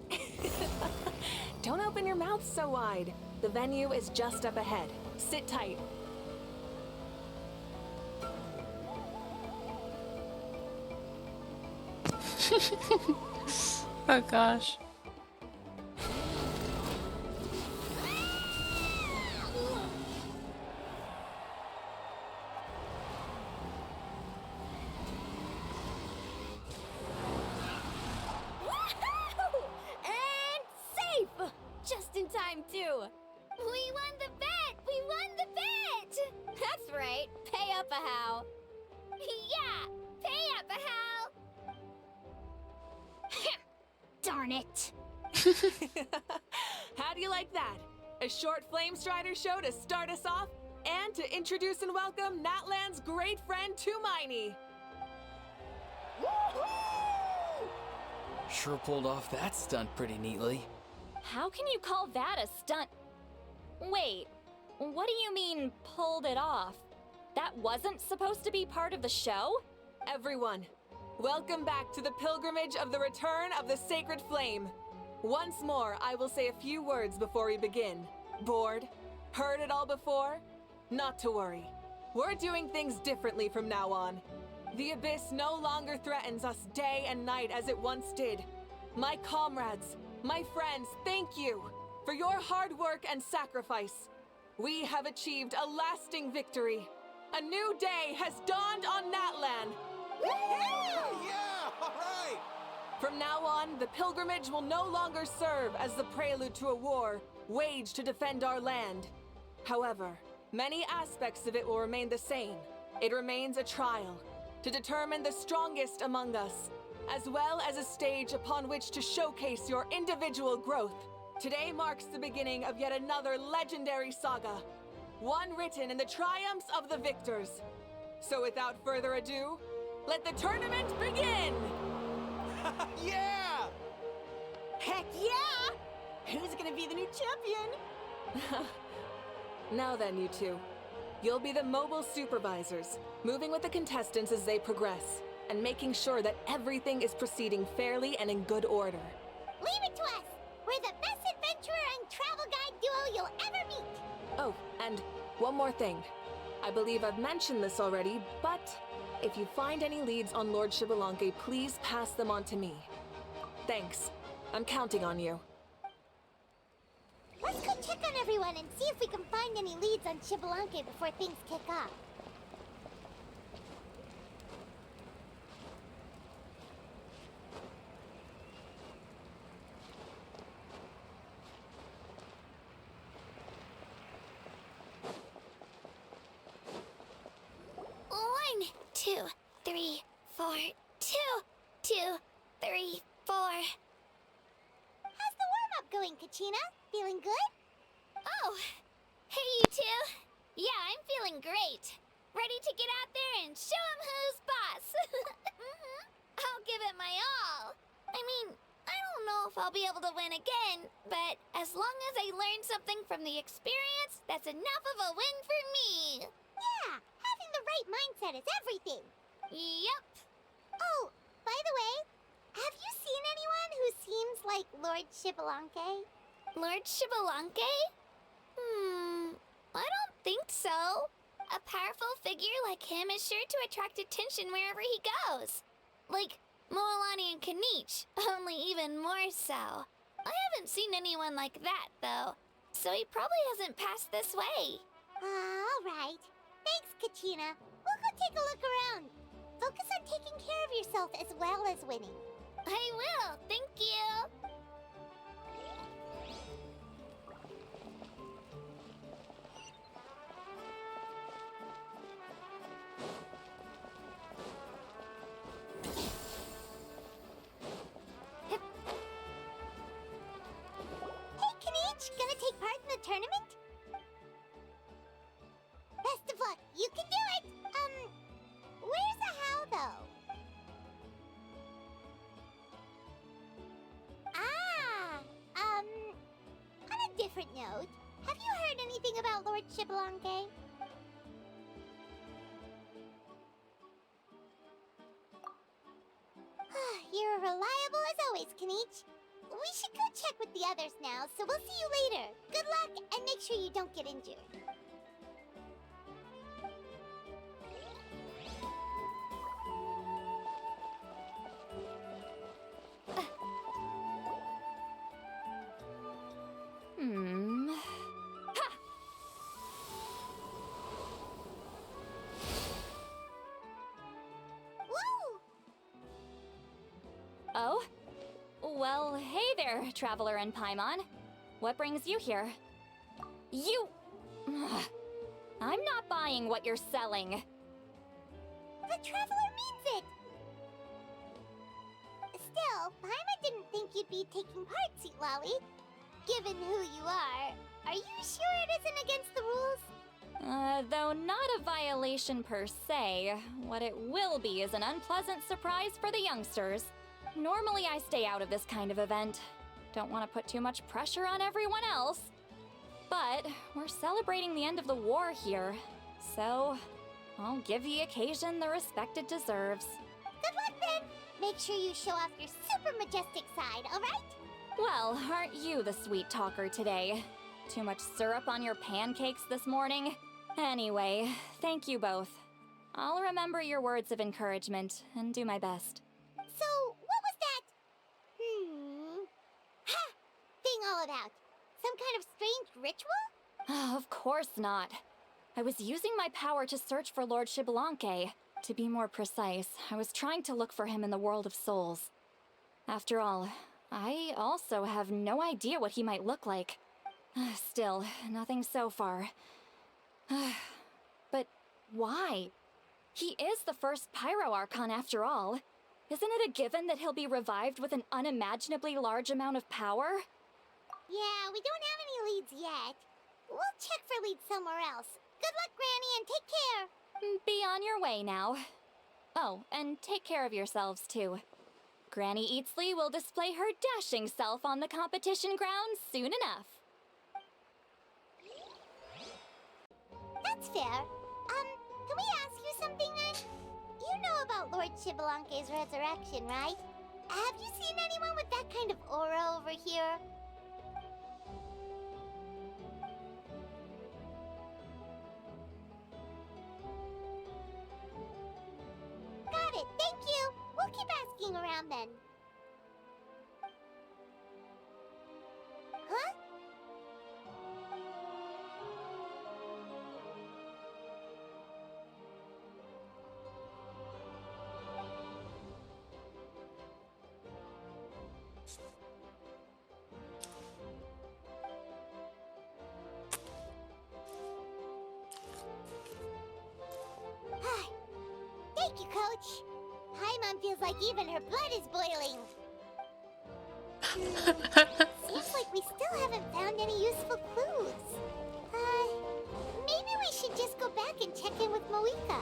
too. Don't open your mouth so wide. The venue is just up ahead. Sit tight. Oh gosh. And safe! Just in time, too. We won the bet! We won the bet! That's right. Pay up a how. Yeah, pay up a how. Darn it. How do you like that? A short Flame Strider show to start us off, and to introduce and welcome Natlan's great friend Tumaini. Sure pulled off that stunt pretty neatly. How can you call that a stunt? Wait, what do you mean, pulled it off? That wasn't supposed to be part of the show? Everyone, welcome back to the pilgrimage of the return of the Sacred Flame. Once more, I will say a few words before we begin. Bored? Heard it all before? Not to worry. We're doing things differently from now on. The Abyss no longer threatens us day and night as it once did. My comrades, my friends, thank you for your hard work and sacrifice. We have achieved a lasting victory. A new day has dawned on Natlan. Yeah! All right! From now on, the pilgrimage will no longer serve as the prelude to a war waged to defend our land. However, many aspects of it will remain the same. It remains a trial to determine the strongest among us, as well as a stage upon which to showcase your individual growth. Today marks the beginning of yet another legendary saga, one written in the triumphs of the victors. So without further ado, let the tournament begin! Yeah! Heck yeah! Who's gonna be the new champion? Now then, you two. You'll be the mobile supervisors, moving with the contestants as they progress, and making sure that everything is proceeding fairly and in good order. Leave it to us. We're the best adventurer and travel guide duo you'll ever meet. Oh, and one more thing. I believe I've mentioned this already, but if you find any leads on Lord Xbalanque, please pass them on to me. Thanks. I'm counting on you. Let's go check on everyone and see if we can find any leads on Xbalanque before things kick off. One, 2, 3, 4, 2, 2, 3, 4. How's the warm-up going, Kachina? Feeling good? Oh, hey you two. Yeah, I'm feeling great. Ready to get out there and show 'em who's boss. I'll give it my all. I mean, I don't know if I'll be able to win again, but as long as I learn something from the experience, that's enough of a win for me. Yeah, having the right mindset is everything. Yep. Oh, by the way, have you seen anyone who seems like Lord Xbalanque? Lord Xbalanque? I don't think so. A powerful figure like him is sure to attract attention wherever he goes. Like Moalani and Kanich, only even more so. I haven't seen anyone like that, though, so he probably hasn't passed this way. All right. Thanks, Kachina. We'll go take a look around. Focus on taking care of yourself as well as winning. I will, thank you. Hey, Kanich, gonna take part in the tournament? Best of luck, you can do it! Where's the how, though? On a different note, have you heard anything about Lord Shibalonke? You're reliable as always, Kanich. We should go check with the others now, so we'll see you later. Good luck, and make sure you don't get injured. Ha! Woo! Oh? Well, hey there, Traveler and Paimon. What brings you here? You... Ugh. I'm not buying what you're selling. The Traveler means it! Still, Paimon didn't think you'd be taking part, Sweet Lolly. Given who you are you sure it isn't against the rules? Though not a violation per se, what it will be is an unpleasant surprise for the youngsters. Normally I stay out of this kind of event. Don't want to put too much pressure on everyone else. But we're celebrating the end of the war here, so I'll give the occasion the respect it deserves. Good luck then! Make sure you show off your super majestic side, alright? Well, aren't you the sweet talker today? Too much syrup on your pancakes this morning? Anyway, thank you both. I'll remember your words of encouragement and do my best. So, what was that? Ha! Thing all about? Some kind of strange ritual? Of course not. I was using my power to search for Lord Shibalonke. To be more precise, I was trying to look for him in the world of souls. After all, I also have no idea what he might look like. Still, nothing so far. But why? He is the first Pyro Archon after all. Isn't it a given that he'll be revived with an unimaginably large amount of power? Yeah, we don't have any leads yet. We'll check for leads somewhere else. Good luck, Granny, and take care! Be on your way now. Oh, and take care of yourselves too. Granny Eatsley will display her dashing self on the competition grounds soon enough. That's fair. Can we ask you something then? You know about Lord Shibalonke's resurrection, right? Have you seen anyone with that kind of aura over here? Got it, thank you! We'll keep asking around then. Huh? Thank you, Coach. Paimon feels like even her blood is boiling. Seems like we still haven't found any useful clues. Maybe we should just go back and check in with Mavuika.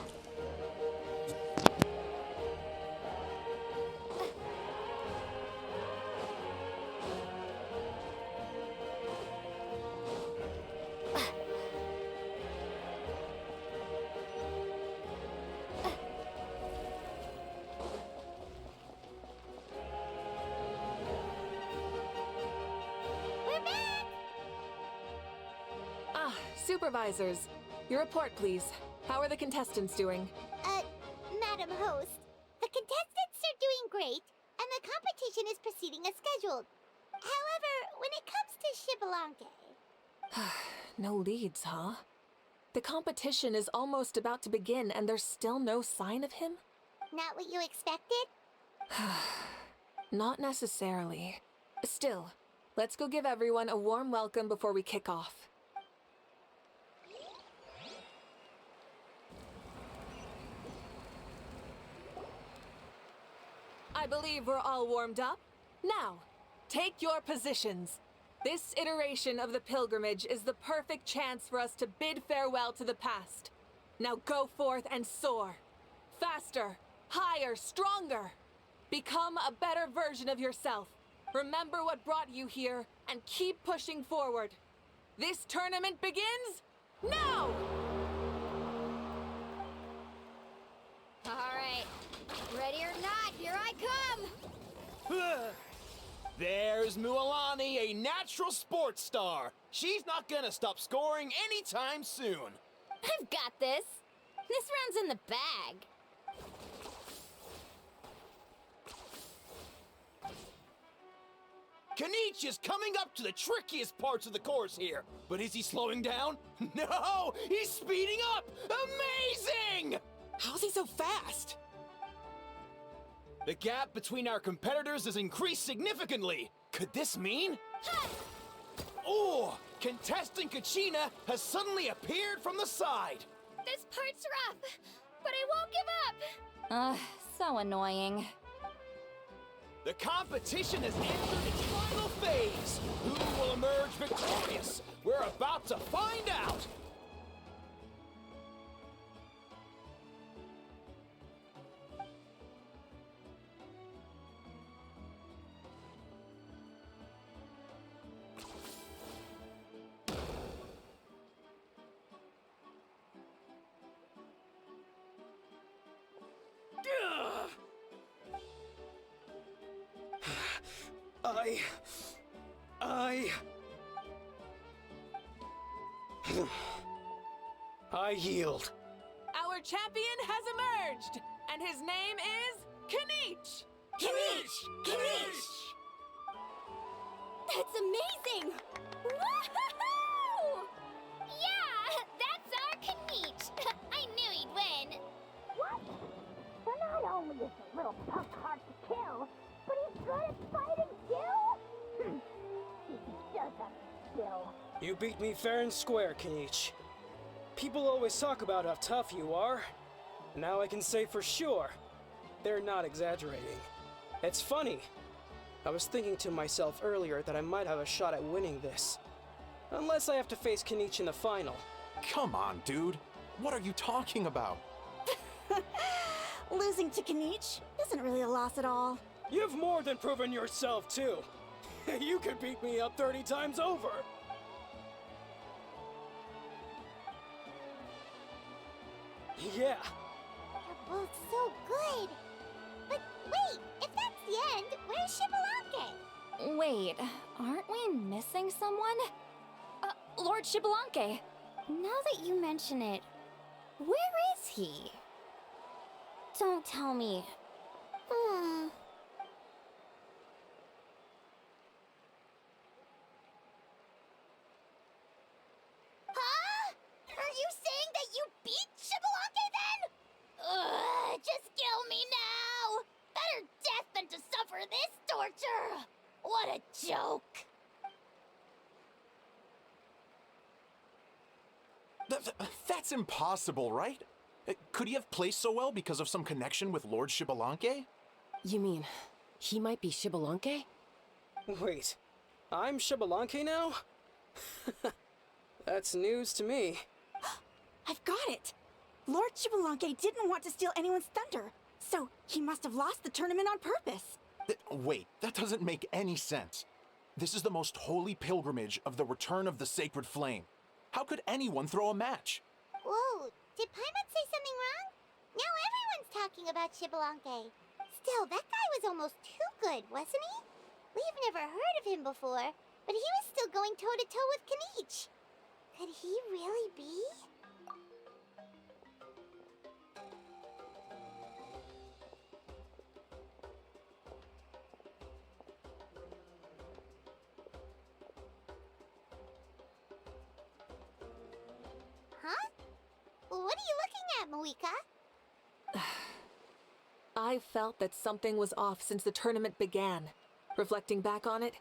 Supervisors, your report, please. How are the contestants doing? Madam Host, the contestants are doing great, and the competition is proceeding as scheduled. However, when it comes to Shibalonke... No leads, huh? The competition is almost about to begin, and there's still no sign of him? Not what you expected? Not necessarily. Still, let's go give everyone a warm welcome before we kick off. I believe we're all warmed up. Now, take your positions. This iteration of the pilgrimage is the perfect chance for us to bid farewell to the past. Now go forth and soar. Faster, higher, stronger. Become a better version of yourself. Remember what brought you here and keep pushing forward. This tournament begins now! All right, ready or not, here I come! There's Mualani, a natural sports star. She's not gonna stop scoring anytime soon. I've got this. This round's in the bag. Kanichi is coming up to the trickiest parts of the course here. But is he slowing down? No! He's speeding up! Amazing! How's he so fast? The gap between our competitors has increased significantly. Could this mean? Oh! Contestant Kachina has suddenly appeared from the side. This part's rough, but I won't give up. Ugh, so annoying. The competition has entered its final phase. Who will emerge victorious? We're about to find out. I yield. Our champion has emerged, and his name is Kanichi! Kanichi! That's amazing! Woohoo! Yeah, that's our Kanichi. I knew he'd win. What? So not only is the little punk hard to kill, but he's good at fighting too? He's just a skill. You beat me fair and square, Kanichi. People always talk about how tough you are. Now I can say for sure, they're not exaggerating. It's funny. I was thinking to myself earlier that I might have a shot at winning this. Unless I have to face Kanichi in the final. Come on, dude. What are you talking about? Losing to Kanichi isn't really a loss at all. You've more than proven yourself, too. You could beat me up 30 times over. Yeah. They're both so good. But wait, if that's the end, where's Shibalanke? Wait, aren't we missing someone? Lord Shibalanke. Now that you mention it, where is he? Don't tell me. Huh? Are you saying that you beat Shibalanke then? Just kill me now! Better death than to suffer this torture! What a joke! That's impossible, right? Could he have placed so well because of some connection with Lord Shibalanke? You mean, he might be Shibalanke? Wait, I'm Shibalanke now? That's news to me. I've got it! Lord Shibalanke didn't want to steal anyone's thunder, so he must have lost the tournament on purpose. Wait, that doesn't make any sense. This is the most holy pilgrimage of the return of the sacred flame. How could anyone throw a match? Whoa, did Paimon say something wrong? Now everyone's talking about Shibalanke. Still, that guy was almost too good, wasn't he? We've never heard of him before, but he was still going toe-to-toe with Kanichi. Could he really be? Huh? What are you looking at, Mavuika? I felt that something was off since the tournament began. Reflecting back on it,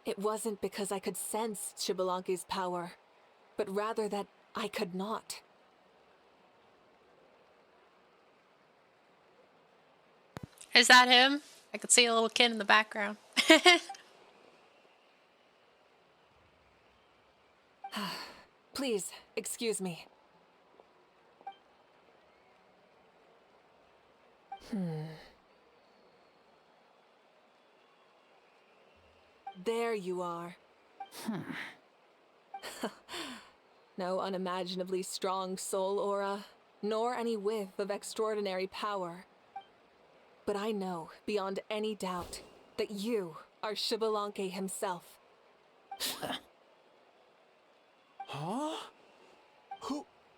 it wasn't because I could sense Xbalanque's power, but rather that I could not. Is that him? I could see a little kid in the background. Please, excuse me. There you are. No unimaginably strong soul aura, nor any whiff of extraordinary power. But I know, beyond any doubt, that you are Xbalanque himself. Huh?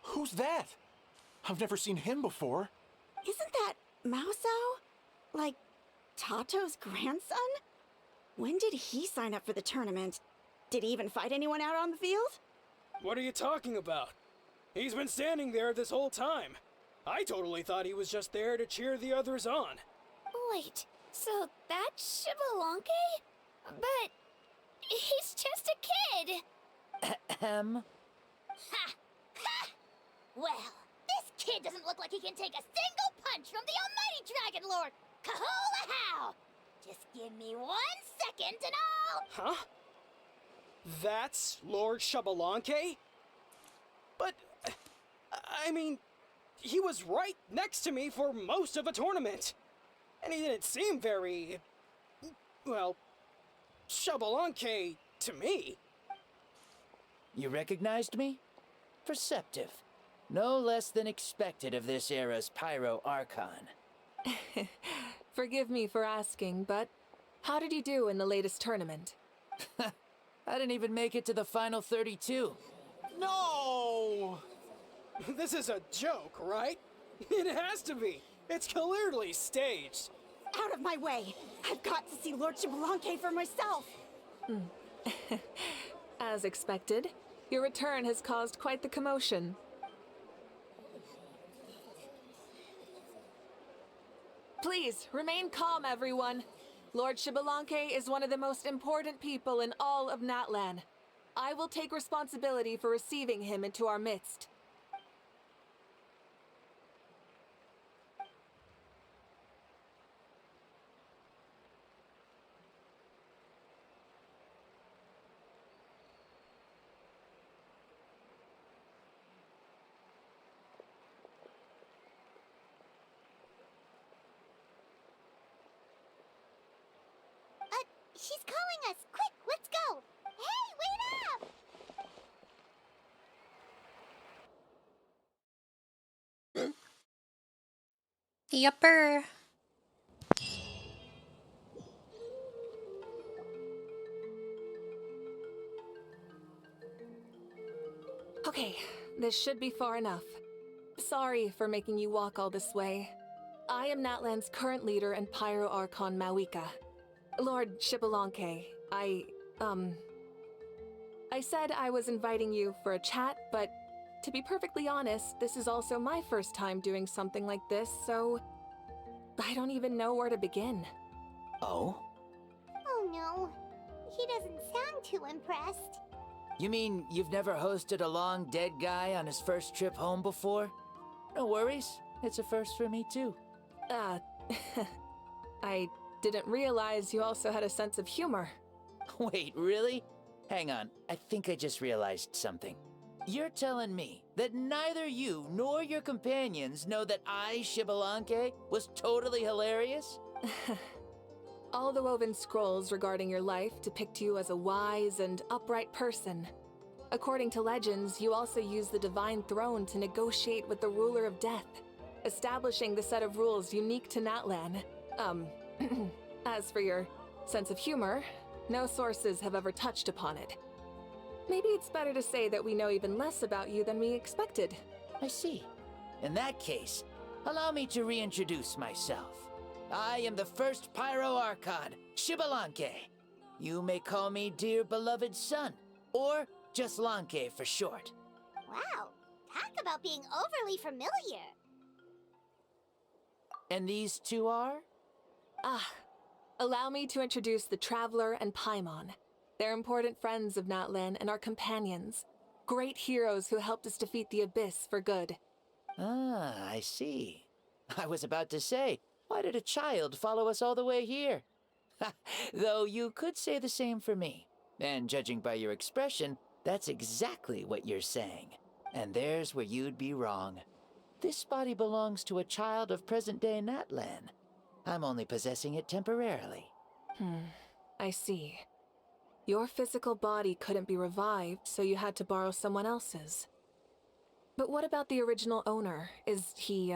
Who's that? I've never seen him before. Isn't that Mausao? Like, Tato's grandson? When did he sign up for the tournament? Did he even fight anyone out on the field? What are you talking about? He's been standing there this whole time. I totally thought he was just there to cheer the others on. Wait, so that's Xbalanque? But he's just a kid. Ahem. Ha! Ha! Well, this kid doesn't look like he can take a single punch from the almighty Dragon Lord! Kahula how! Just give me 1 second and I'll... Huh? That's Lord Xbalanque? But, I mean, he was right next to me for most of a tournament. And he didn't seem very, well, Xbalanque to me. You recognized me? Perceptive. No less than expected of this era's Pyro Archon. Forgive me for asking, but how did you do in the latest tournament? I didn't even make it to the final 32. No! This is a joke, right? It has to be. It's clearly staged. Out of my way! I've got to see Lord Xbalanque for myself! As expected, your return has caused quite the commotion. Please, remain calm, everyone. Lord Xbalanque is one of the most important people in all of Natlan. I will take responsibility for receiving him into our midst. She's calling us! Quick, let's go! Hey, wait up! Yupper. Okay, this should be far enough. Sorry for making you walk all this way. I am Natlan's current leader and Pyro Archon Mavuika. Lord Xbalanque, I said I was inviting you for a chat, but to be perfectly honest, this is also my first time doing something like this, so I don't even know where to begin. Oh? Oh no, he doesn't sound too impressed. You mean you've never hosted a long dead guy on his first trip home before? No worries, it's a first for me too. I didn't realize you also had a sense of humor. Wait, really? Hang on, I think I just realized something. You're telling me that neither you nor your companions know that I, Xbalanque, was totally hilarious? All the woven scrolls regarding your life depict you as a wise and upright person. According to legends, you also use the Divine Throne to negotiate with the Ruler of Death, establishing the set of rules unique to Natlan. As for your sense of humor, no sources have ever touched upon it. Maybe it's better to say that we know even less about you than we expected. I see. In that case, allow me to reintroduce myself. I am the first Pyro Archon, Xbalanque. You may call me dear beloved son, or just Lanque for short. Wow, talk about being overly familiar. And these two are? Allow me to introduce the Traveler and Paimon. They're important friends of Natlan and our companions. Great heroes who helped us defeat the Abyss for good. Ah, I see. I was about to say, why did a child follow us all the way here? Though you could say the same for me. And judging by your expression, that's exactly what you're saying. And there's where you'd be wrong. This body belongs to a child of present-day Natlan. I'm only possessing it temporarily. I see. Your physical body couldn't be revived, so you had to borrow someone else's. But what about the original owner? Is he,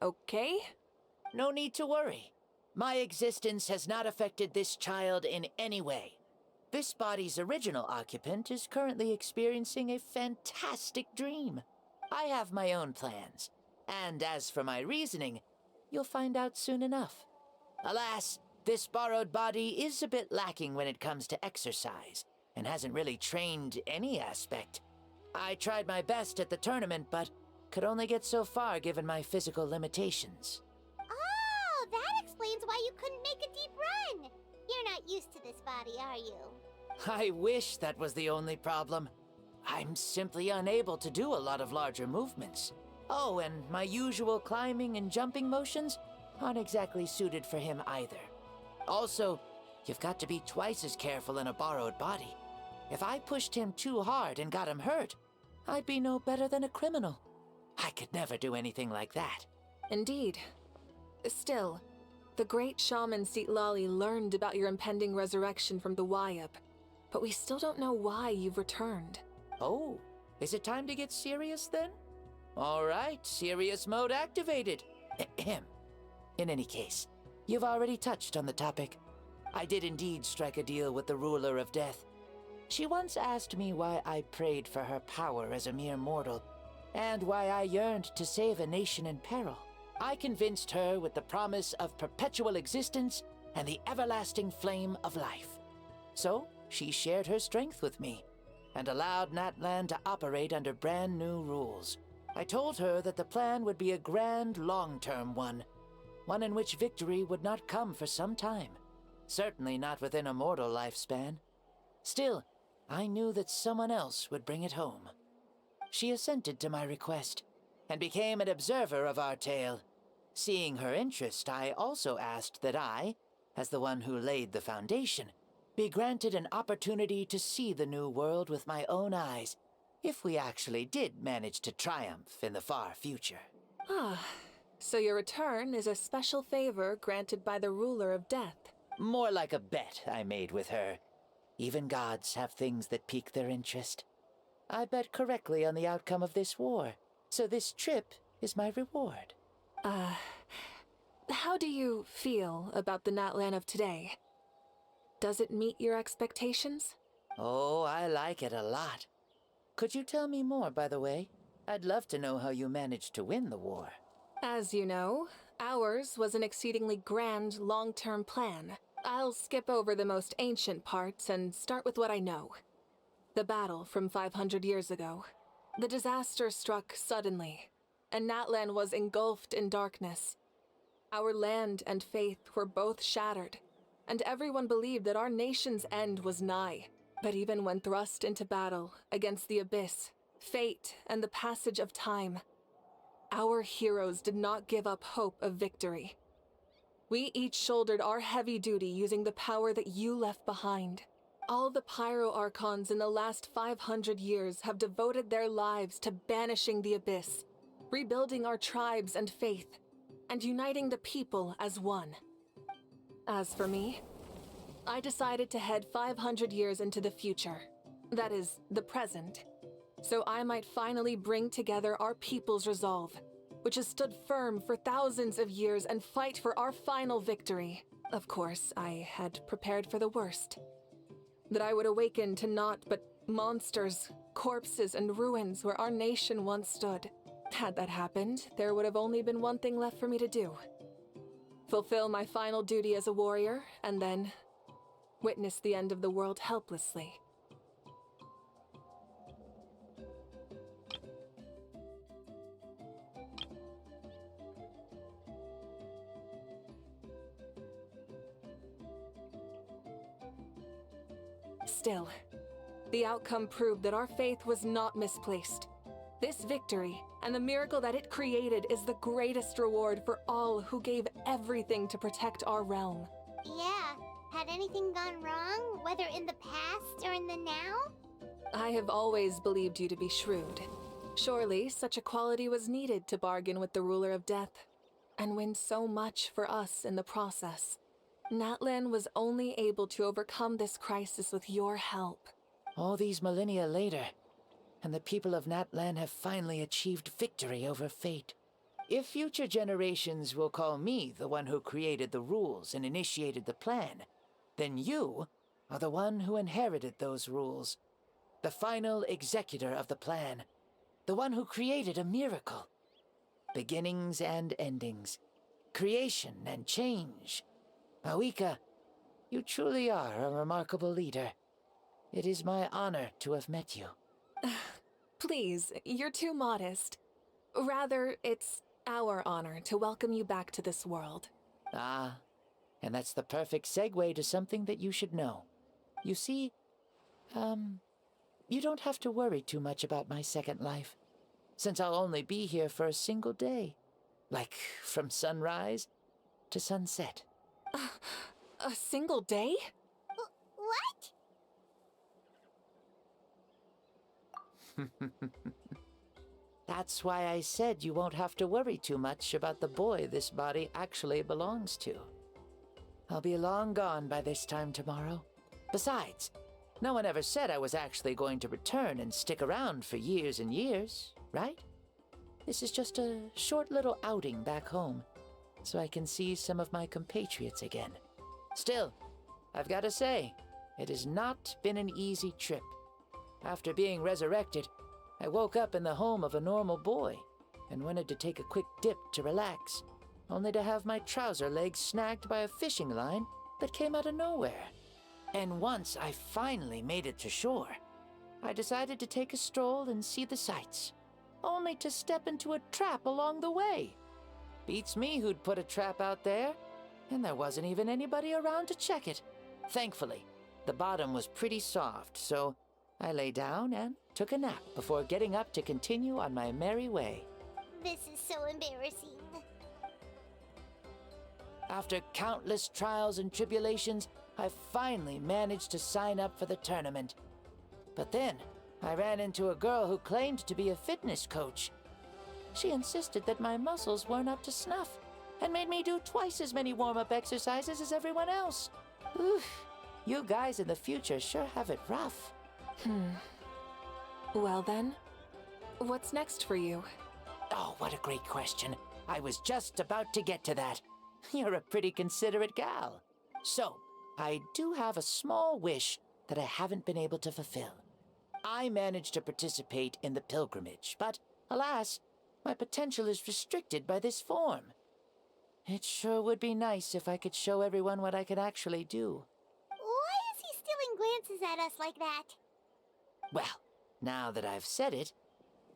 okay? No need to worry. My existence has not affected this child in any way. This body's original occupant is currently experiencing a fantastic dream. I have my own plans. And as for my reasoning, you'll find out soon enough. Alas, this borrowed body is a bit lacking when it comes to exercise, and hasn't really trained any aspect. I tried my best at the tournament, but could only get so far given my physical limitations. Oh, that explains why you couldn't make a deep run. You're not used to this body, are you? I wish that was the only problem. I'm simply unable to do a lot of larger movements. Oh, and my usual climbing and jumping motions aren't exactly suited for him either. Also, you've got to be twice as careful in a borrowed body. If I pushed him too hard and got him hurt, I'd be no better than a criminal. I could never do anything like that. Indeed. Still, the great shaman Lali learned about your impending resurrection from the Wayup, but we still don't know why you've returned. Oh, is it time to get serious then? All right, serious mode activated. Ahem. In any case, you've already touched on the topic. I did indeed strike a deal with the ruler of death. She once asked me why I prayed for her power as a mere mortal, and why I yearned to save a nation in peril. I convinced her with the promise of perpetual existence and the everlasting flame of life. So, she shared her strength with me, and allowed Natlan to operate under brand new rules. I told her that the plan would be a grand, long-term one in which victory would not come for some time. Certainly not within a mortal lifespan. Still, I knew that someone else would bring it home. She assented to my request, and became an observer of our tale. Seeing her interest, I also asked that I, as the one who laid the foundation, be granted an opportunity to see the new world with my own eyes, if we actually did manage to triumph in the far future. So your return is a special favor granted by the ruler of death. More like a bet I made with her. Even gods have things that pique their interest. I bet correctly on the outcome of this war, so this trip is my reward. How do you feel about the Natlan of today? Does it meet your expectations? Oh, I like it a lot. Could you tell me more, by the way? I'd love to know how you managed to win the war. As you know, ours was an exceedingly grand, long-term plan. I'll skip over the most ancient parts and start with what I know. The battle from 500 years ago. The disaster struck suddenly, and Natlan was engulfed in darkness. Our land and faith were both shattered, and everyone believed that our nation's end was nigh. But even when thrust into battle against the Abyss, fate, and the passage of time, our heroes did not give up hope of victory. We each shouldered our heavy duty using the power that you left behind. All the Pyro Archons in the last 500 years have devoted their lives to banishing the Abyss, rebuilding our tribes and faith, and uniting the people as one. As for me, I decided to head 500 years into the future, that is, the present, so I might finally bring together our people's resolve, which has stood firm for thousands of years, and fight for our final victory. Of course, I had prepared for the worst. That I would awaken to naught but monsters, corpses, and ruins where our nation once stood. Had that happened, there would have only been one thing left for me to do. Fulfill my final duty as a warrior, and then witness the end of the world helplessly. Still, the outcome proved that our faith was not misplaced. This victory and the miracle that it created is the greatest reward for all who gave everything to protect our realm. Yeah, had anything gone wrong, whether in the past or in the now? I have always believed you to be shrewd. Surely, such a quality was needed to bargain with the ruler of death, and win so much for us in the process. Natlan was only able to overcome this crisis with your help. All these millennia later, and the people of Natlan have finally achieved victory over fate. If future generations will call me the one who created the rules and initiated the plan, then you are the one who inherited those rules. The final executor of the plan. The one who created a miracle. Beginnings and endings. Creation and change. Mavuika, you truly are a remarkable leader. It is my honor to have met you. Please, you're too modest. Rather, it's our honor to welcome you back to this world. Ah, and that's the perfect segue to something that you should know. You see, you don't have to worry too much about my second life, since I'll only be here for a single day. Like, from sunrise to sunset. A single day? What? That's why I said you won't have to worry too much about the boy this body actually belongs to. I'll be long gone by this time tomorrow. Besides, no one ever said I was actually going to return and stick around for years and years, right? This is just a short little outing back home, so I can see some of my compatriots again. Still, I've got to say, it has not been an easy trip. After being resurrected, I woke up in the home of a normal boy and wanted to take a quick dip to relax, only to have my trouser legs snagged by a fishing line that came out of nowhere. And once I finally made it to shore, I decided to take a stroll and see the sights, only to step into a trap along the way. Beats me who'd put a trap out there, and there wasn't even anybody around to check it. Thankfully, the bottom was pretty soft, so I lay down and took a nap before getting up to continue on my merry way. This is so embarrassing. After countless trials and tribulations, I finally managed to sign up for the tournament. But then, I ran into a girl who claimed to be a fitness coach. She insisted that my muscles weren't up to snuff, and made me do twice as many warm-up exercises as everyone else. Oof, you guys in the future sure have it rough. Well then, what's next for you? Oh, what a great question. I was just about to get to that. You're a pretty considerate gal. So, I do have a small wish that I haven't been able to fulfill. I managed to participate in the pilgrimage, but alas, my potential is restricted by this form. It sure would be nice if I could show everyone what I could actually do. Why is he stealing glances at us like that? Well, now that I've said it,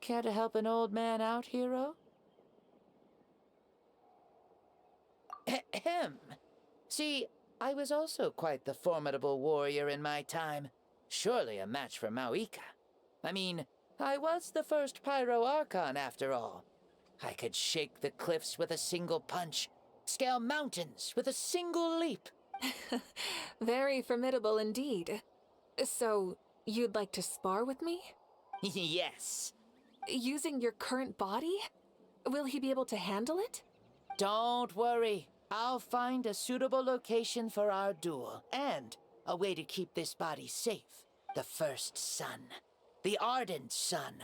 care to help an old man out, hero? Ahem. See, I was also quite the formidable warrior in my time. Surely a match for Mavuika. I mean, I was the first Pyro Archon after all. I could shake the cliffs with a single punch, scale mountains with a single leap. Very formidable indeed. So, you'd like to spar with me? Yes. Using your current body? Will he be able to handle it? Don't worry. I'll find a suitable location for our duel, and a way to keep this body safe. The first sun. The ardent sun.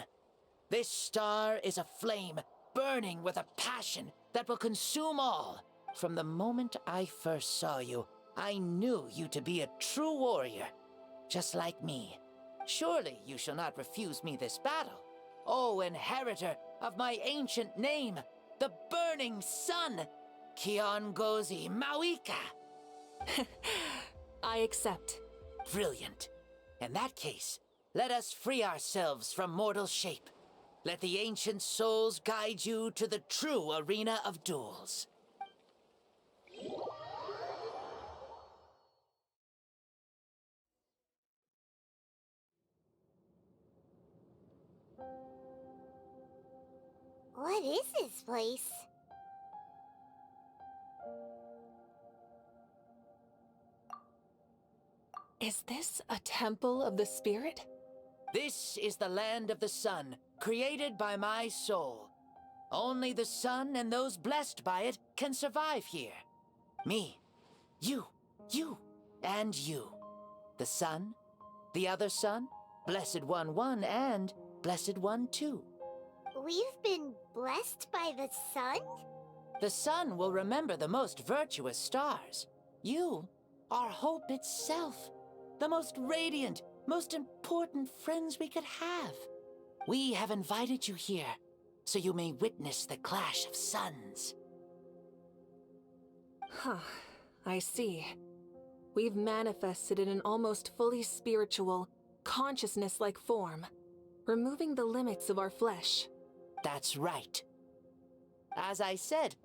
This star is a flame, burning with a passion that will consume all. From the moment I first saw you, I knew you to be a true warrior, just like me. Surely you shall not refuse me this battle. O inheritor of my ancient name, the burning sun, Kiongozi Mavuika. I accept. Brilliant. In that case, let us free ourselves from mortal shape. Let the ancient souls guide you to the true arena of duels. What is this place? Is this a temple of the spirit? This is the land of the sun, created by my soul. Only the sun and those blessed by it can survive here. Me, you, and you. The sun, the other sun, Blessed One 1, and Blessed One 2. We've been blessed by the sun? The sun will remember the most virtuous stars. You are hope itself. The most radiant, most important friends we could have. We have invited you here, so you may witness the clash of suns. Huh, I see. We've manifested in an almost fully spiritual, consciousness-like form, removing the limits of our flesh. That's right. As I said,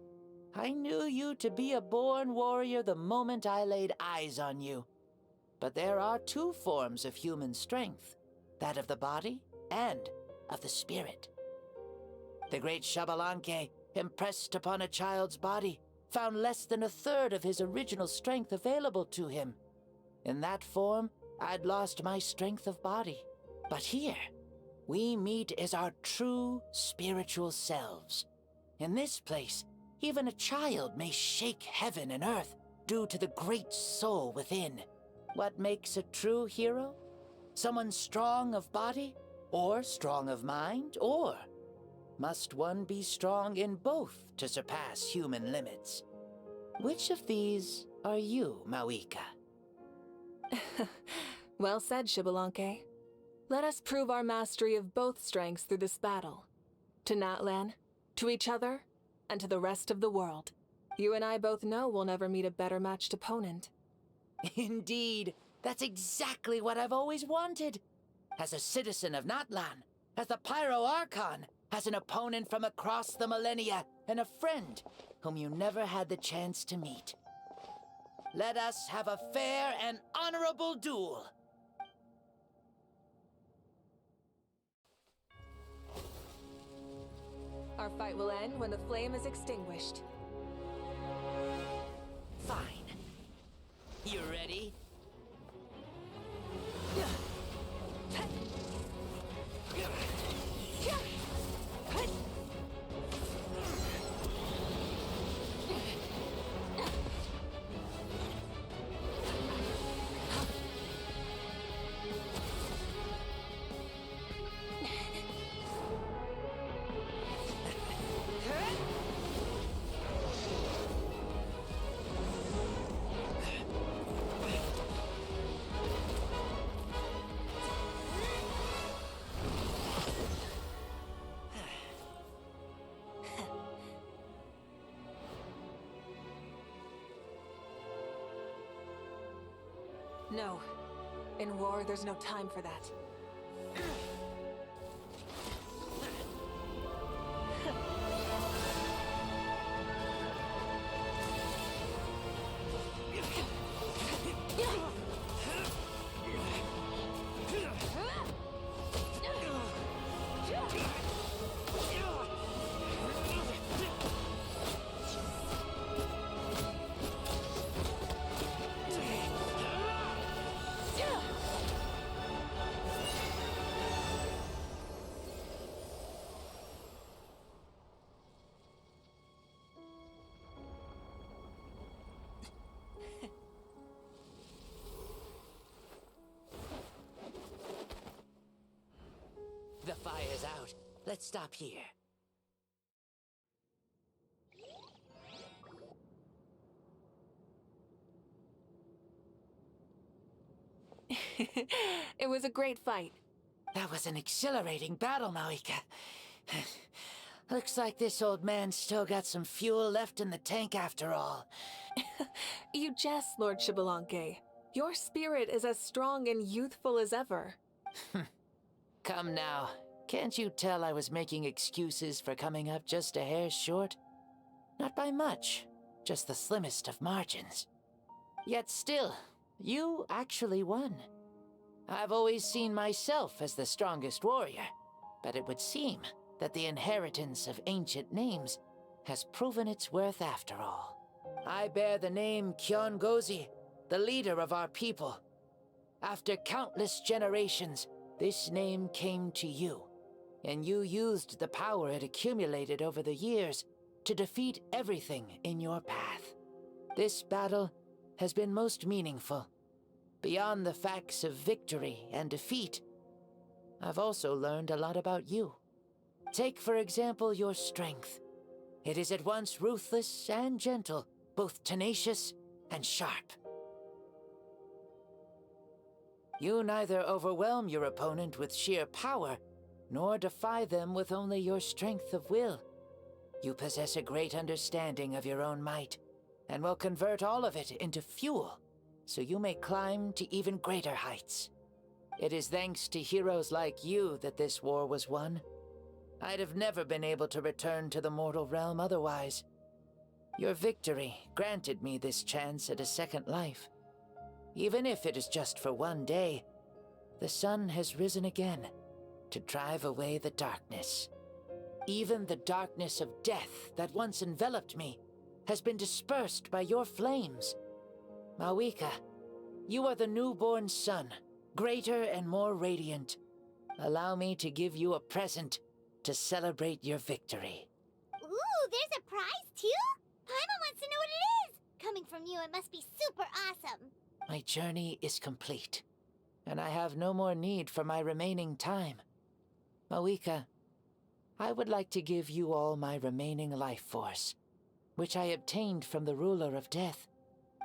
I knew you to be a born warrior the moment I laid eyes on you. But there are two forms of human strength, that of the body and of the spirit. The great Xbalanque, impressed upon a child's body, found less than a third of his original strength available to him. In that form, I'd lost my strength of body. But here, we meet as our true spiritual selves. In this place, even a child may shake heaven and earth due to the great soul within. What makes a true hero? Someone strong of body, or strong of mind, or must one be strong in both to surpass human limits? Which of these are you, Mavuika? Well said, Xbalanque. Let us prove our mastery of both strengths through this battle. To Natlan, to each other, and to the rest of the world. You and I both know we'll never meet a better matched opponent. Indeed, that's exactly what I've always wanted. As a citizen of Natlan, as the Pyro Archon, as an opponent from across the millennia, and a friend whom you never had the chance to meet. Let us have a fair and honorable duel. Our fight will end when the flame is extinguished. Fine. You ready? No. In war, there's no time for that. The fire's out. Let's stop here. It was a great fight. That was an exhilarating battle, Mavuika. Looks like this old man's still got some fuel left in the tank after all. You jest, Lord Xbalanque. Your spirit is as strong and youthful as ever. Come now. Can't you tell I was making excuses for coming up just a hair short? Not by much, just the slimmest of margins. Yet still, you actually won. I've always seen myself as the strongest warrior, but it would seem that the inheritance of ancient names has proven its worth after all. I bear the name Kiongozi, the leader of our people. After countless generations, this name came to you, and you used the power it accumulated over the years to defeat everything in your path. This battle has been most meaningful. Beyond the facts of victory and defeat, I've also learned a lot about you. Take, for example, your strength. It is at once ruthless and gentle, both tenacious and sharp. You neither overwhelm your opponent with sheer power, nor defy them with only your strength of will. You possess a great understanding of your own might, and will convert all of it into fuel, so you may climb to even greater heights. It is thanks to heroes like you that this war was won. I'd have never been able to return to the mortal realm otherwise. Your victory granted me this chance at a second life. Even if it is just for one day, the sun has risen again to drive away the darkness. Even the darkness of death that once enveloped me has been dispersed by your flames. Mavuika, you are the newborn sun, greater and more radiant. Allow me to give you a present to celebrate your victory. Ooh, there's a prize too? Paimon wants to know what it is! Coming from you, it must be super awesome. My journey is complete, and I have no more need for my remaining time. Mavuika, I would like to give you all my remaining life force, which I obtained from the ruler of death.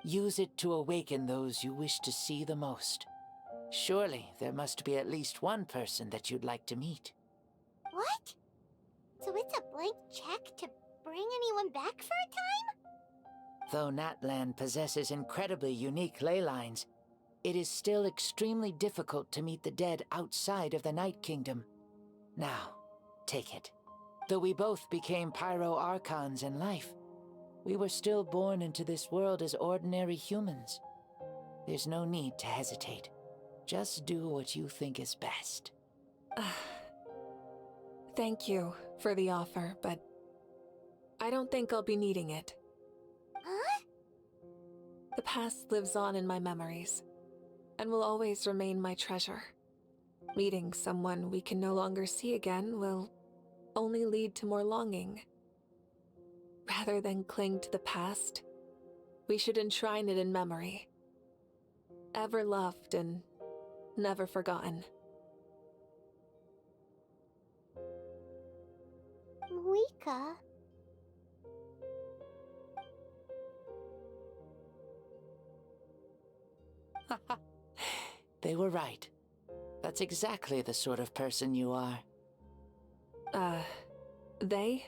Use it to awaken those you wish to see the most. Surely there must be at least one person that you'd like to meet. What? So it's a blank check to bring anyone back for a time? Though Natlan possesses incredibly unique ley lines, it is still extremely difficult to meet the dead outside of the Night Kingdom. Now, take it. Though we both became Pyro Archons in life, we were still born into this world as ordinary humans. There's no need to hesitate. Just do what you think is best. Thank you for the offer, but I don't think I'll be needing it. Huh? The past lives on in my memories, and will always remain my treasure. Meeting someone we can no longer see again will only lead to more longing. Rather than cling to the past, we should enshrine it in memory. Ever loved and never forgotten. Mavuika? They were right. That's exactly the sort of person you are. They?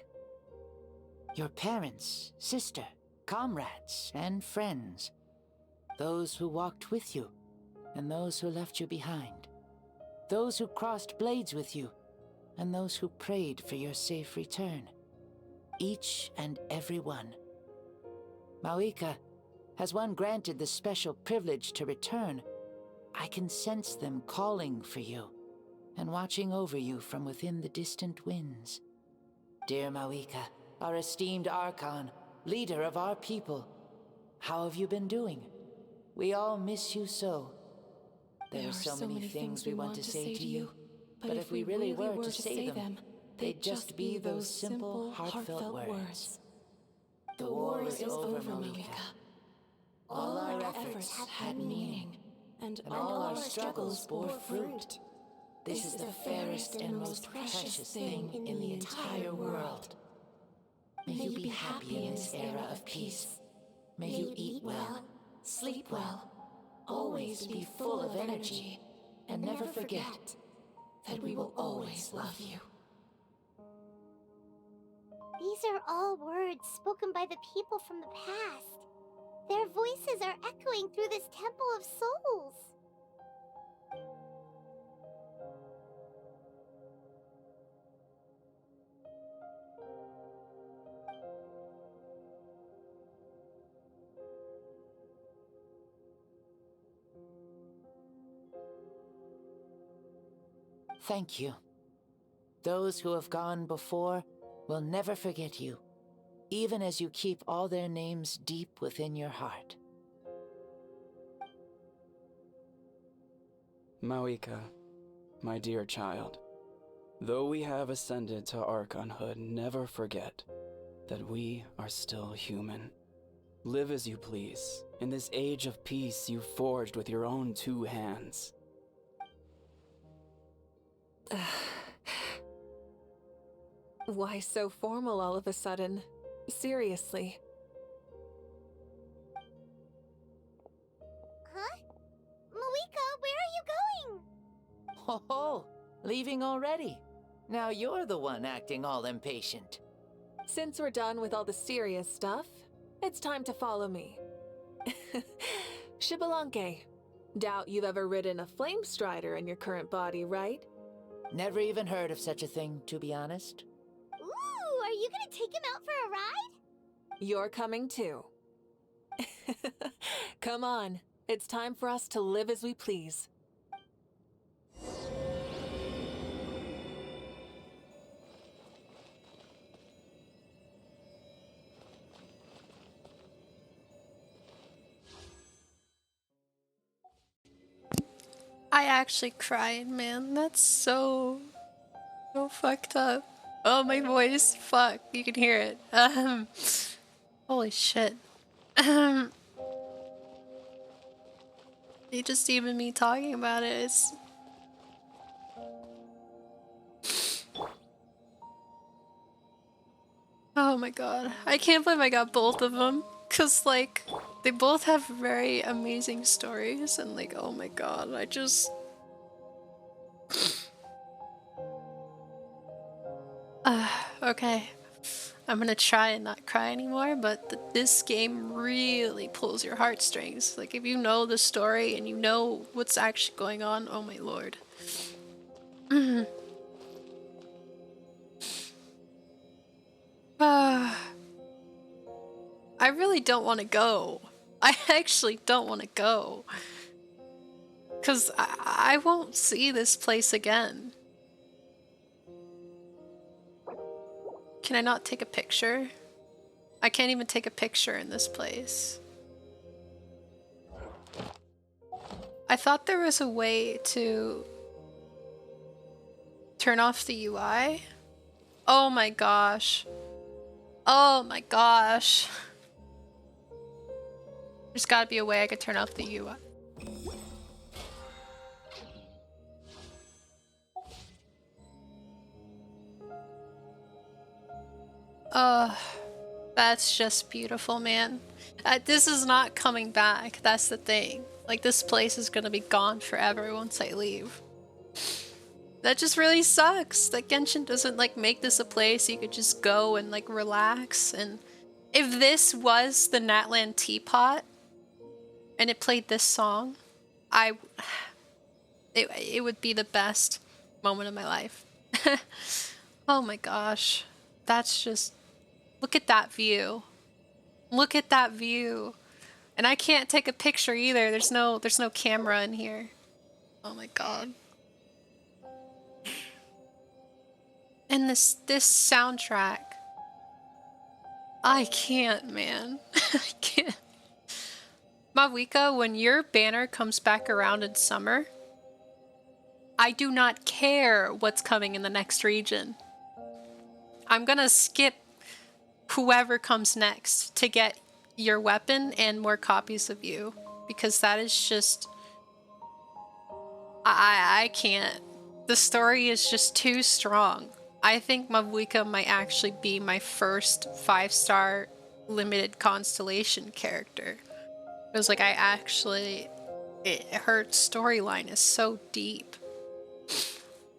Your parents, sister, comrades, and friends. Those who walked with you, and those who left you behind. Those who crossed blades with you, and those who prayed for your safe return. Each and every one. Mavuika, has one granted the special privilege to return, I can sense them calling for you, and watching over you from within the distant winds. Dear Mavuika, our esteemed Archon, leader of our people, how have you been doing? We all miss you so. There are so many things we want to say to you, but if we really were to say them, they'd just be those simple, heartfelt words. The war is over, Mavuika. All our efforts had meaning, and all our struggles bore fruit. This is the fairest and most precious thing in the entire world. May you be happy in this era of peace. May you eat well, sleep well, always be full of energy, and never forget that we will always love you. These are all words spoken by the people from the past. Their voices are echoing through this Temple of Souls. Thank you. those who have gone before will never forget you, even as you keep all their names deep within your heart. Mavuika, my dear child, though we have ascended to Archonhood, never forget that we are still human. Live as you please, in this age of peace you forged with your own 2 hands. Why so formal all of a sudden? Seriously. Huh? Mavuika, where are you going? Ho ho! Leaving already? Now you're the one acting all impatient. Since we're done with all the serious stuff, it's time to follow me. Xbalanque, doubt you've ever ridden a flame strider in your current body, right? Never even heard of such a thing, to be honest. Ooh, are you gonna take him out for a ride? You're coming too. Come on, it's time for us to live as we please. I actually cried, man. That's so fucked up. Oh, my voice. Fuck. You can hear it. Holy shit. Just even me talking about it is... Oh my god. I can't believe I got both of them. Cause like, they both have very amazing stories and like, oh my god, I just... okay. I'm gonna try and not cry anymore, but this game really pulls your heartstrings. Like, if you know the story and you know what's actually going on, oh my lord. I really don't want to go. I actually don't want to go. Because I won't see this place again. Can I not take a picture? I can't even take a picture in this place. I thought there was a way to turn off the UI. Oh my gosh. Oh my gosh. There's gotta be a way I could turn off the UI. Oh, that's just beautiful, man. This is not coming back. That's the thing. Like, this place is gonna be gone forever once I leave. That just really sucks. That Genshin doesn't like make this a place you could just go and like relax. And if this was the Natlan teapot and it played this song, it would be the best moment of my life. Oh my gosh. That's just, look at that view. Look at that view. And I can't take a picture either. There's no camera in here. Oh my god. And this soundtrack. I can't, man. I can't. Mavuika, when your banner comes back around in summer, I do not care what's coming in the next region. I'm gonna skip whoever comes next to get your weapon and more copies of you, because that is just... I can't. The story is just too strong. I think Mavuika might actually be my first 5-star limited constellation character. It was like, her storyline is so deep.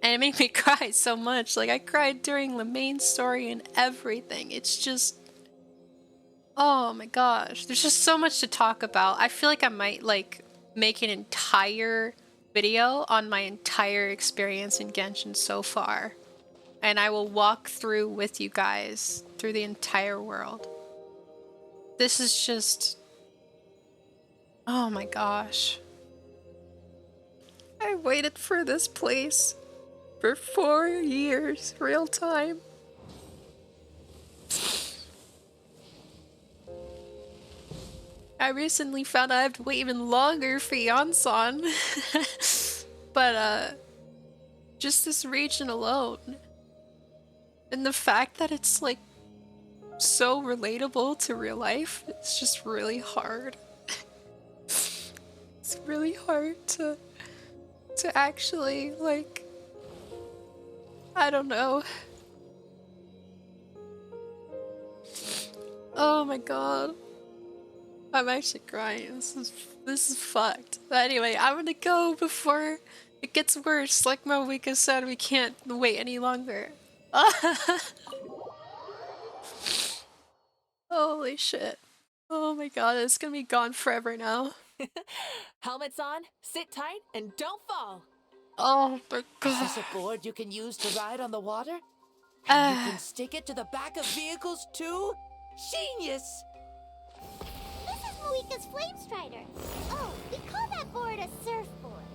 And it made me cry so much. Like, I cried during the main story and everything. It's just... Oh my gosh. There's just so much to talk about. I feel like I might, like, make an entire video on my entire experience in Genshin so far. And I will walk through with you guys through the entire world. This is just... Oh my gosh. I waited for this place For 4 years, real time. I recently found out I have to wait even longer for Yansan. But, just this region alone. And the fact that it's, like, so relatable to real life, it's just really hard. It's really hard to actually, like, I don't know. Oh my god. I'm actually crying. This is fucked. But anyway, I'm gonna go before it gets worse. Like Mavuika said, we can't wait any longer. Holy shit. Oh my god, it's gonna be gone forever now. Helmets on, sit tight, and don't fall. Oh my god. Is this a board you can use to ride on the water? And you can stick it to the back of vehicles too? Genius! This is Mavuika's Flame Strider. Oh, we call that board a surfboard.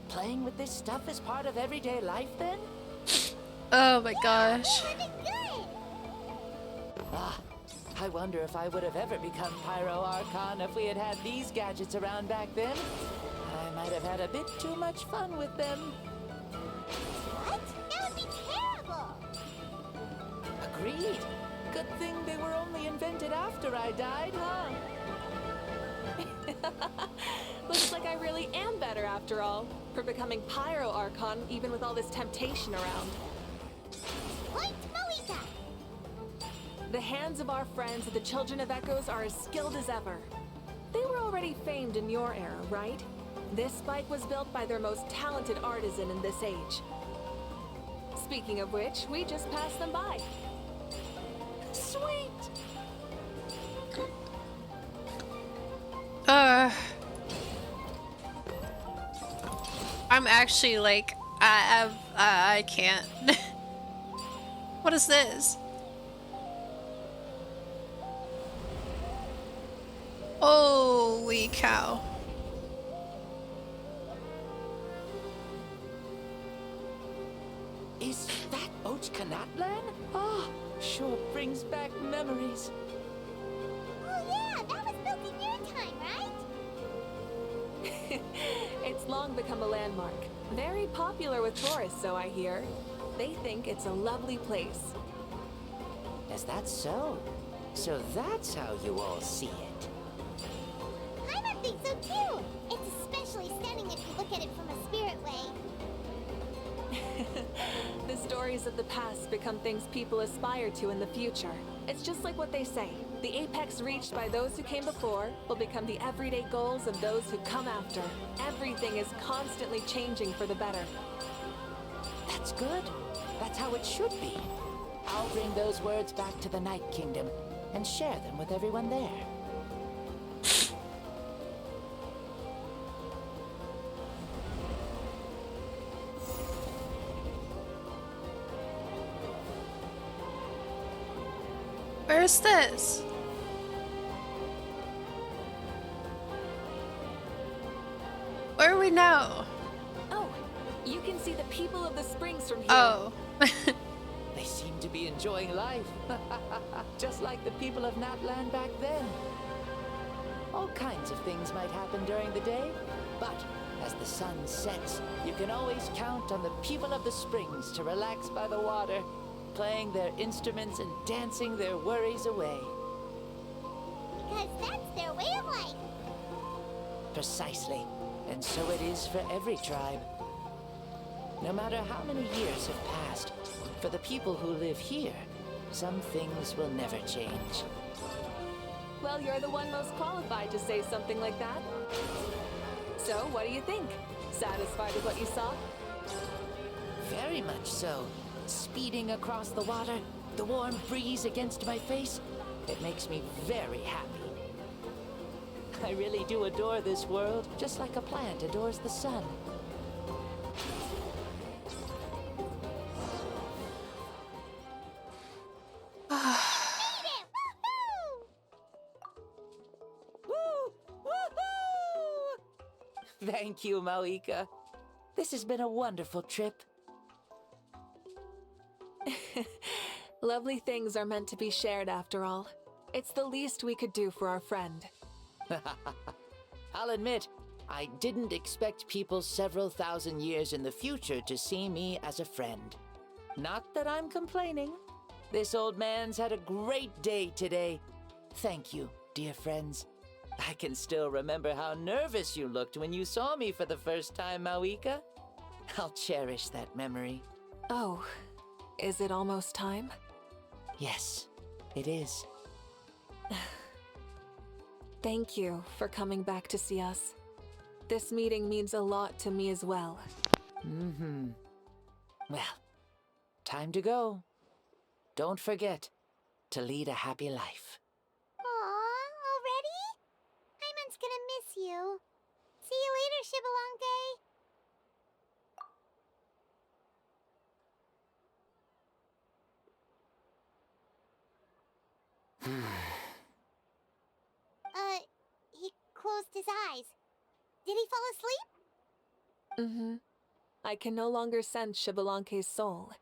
Playing with this stuff is part of everyday life then? Oh my gosh. Ah, I wonder if I would have ever become Pyro Archon if we had had these gadgets around back then. I might have had a bit too much fun with them. What? That would be terrible. Agreed. Good thing they were only invented after I died, huh? Looks like I really am better after all, for becoming Pyro Archon even with all this temptation around. Point Mavuika! The hands of our friends at the Children of Echoes are as skilled as ever. They were already famed in your era, right? This spike was built by their most talented artisan in this age. Speaking of which, we just passed them by. Sweet! I'm actually like, I can't. What is this? Holy cow. Is that Ochka Natlan? Ah, sure brings back memories. Oh yeah, that was built in your time, right? It's long become a landmark. Very popular with tourists, so I hear. They think it's a lovely place. Is that so? So that's how you all see it. Paimon thinks so too. It's especially stunning if you look at it from a spirit way. The stories of the past become things people aspire to in the future. It's just like what they say. The apex reached by those who came before will become the everyday goals of those who come after. Everything is constantly changing for the better. That's good. That's how it should be. I'll bring those words back to the Night Kingdom and share them with everyone there. Where's this? Where are we now? Oh, you can see the people of the springs from here. Oh. They seem to be enjoying life. Just like the people of Natlan back then. All kinds of things might happen during the day, but as the sun sets, you can always count on the people of the springs to relax by the water, playing their instruments and dancing their worries away. Because that's their way of life. Precisely. And so it is for every tribe. No matter how many years have passed, for the people who live here, some things will never change. Well, you're the one most qualified to say something like that. So, what do you think? Satisfied with what you saw? Very much so. Speeding across the water, the warm breeze against my face, it makes me very happy. I really do adore this world, just like a plant adores the sun. Thank you, Mavuika. This has been a wonderful trip. Lovely things are meant to be shared after all. It's the least we could do for our friend. I'll admit, I didn't expect people several thousand years in the future to see me as a friend. Not that I'm complaining. This old man's had a great day today. Thank you, dear friends. I can still remember how nervous you looked when you saw me for the first time, Mavuika. I'll cherish that memory. Oh, is it almost time? Yes, it is. Thank you for coming back to see us. This meeting means a lot to me as well. Well, time to go. Don't forget to lead a happy life. Aw, already? Paimon's gonna miss you. See you later, Shibalonke. He closed his eyes. Did he fall asleep? I can no longer sense Shibalonke's soul.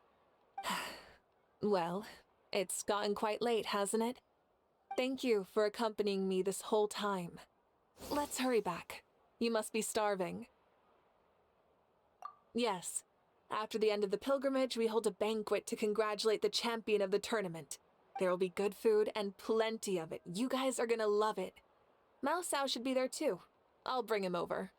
Well, it's gotten quite late, hasn't it? Thank you for accompanying me this whole time. Let's hurry back. You must be starving. Yes. After the end of the pilgrimage, we hold a banquet to congratulate the champion of the tournament. There will be good food and plenty of it. You guys are gonna love it. Mao Sao should be there too. I'll bring him over.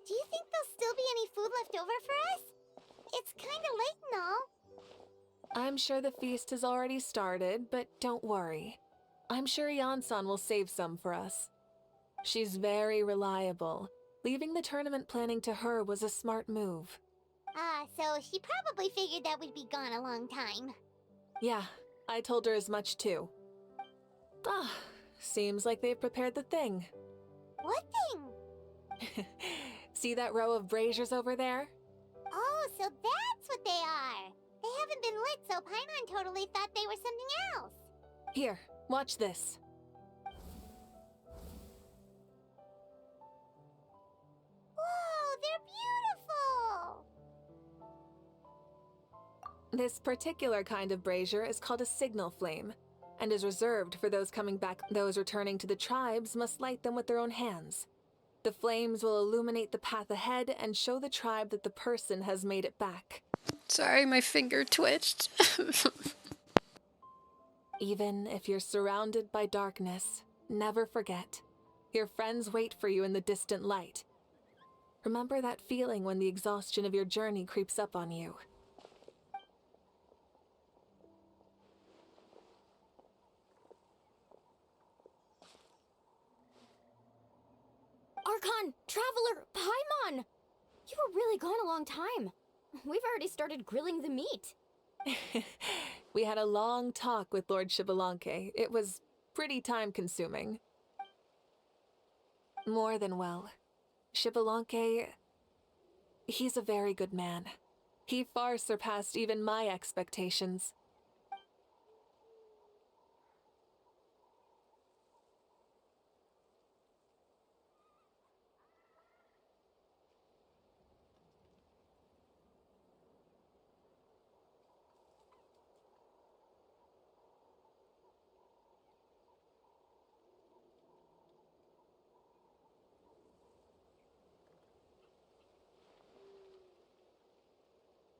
Do you think there'll still be any food left over for us? It's kinda late and all. I'm sure the feast has already started, but don't worry. I'm sure Yan-san will save some for us. She's very reliable. Leaving the tournament planning to her was a smart move. So she probably figured that we'd be gone a long time. Yeah, I told her as much too. Seems like they've prepared the thing. What thing? See that row of braziers over there? Oh, so that's what they are. They haven't been lit, so Paimon totally thought they were something else. Here, watch this. Whoa, they're beautiful! This particular kind of brazier is called a signal flame, and is reserved for those coming back. Those returning to the tribes must light them with their own hands. The flames will illuminate the path ahead and show the tribe that the person has made it back. Sorry, my finger twitched. Even if you're surrounded by darkness, never forget. Your friends wait for you in the distant light. Remember that feeling when the exhaustion of your journey creeps up on you. Archon! Traveler! Paimon! You were really gone a long time. We've already started grilling the meat. We had a long talk with Lord Shibalonke. It was pretty time-consuming. More than well. Shibalonke, he's a very good man. He far surpassed even my expectations.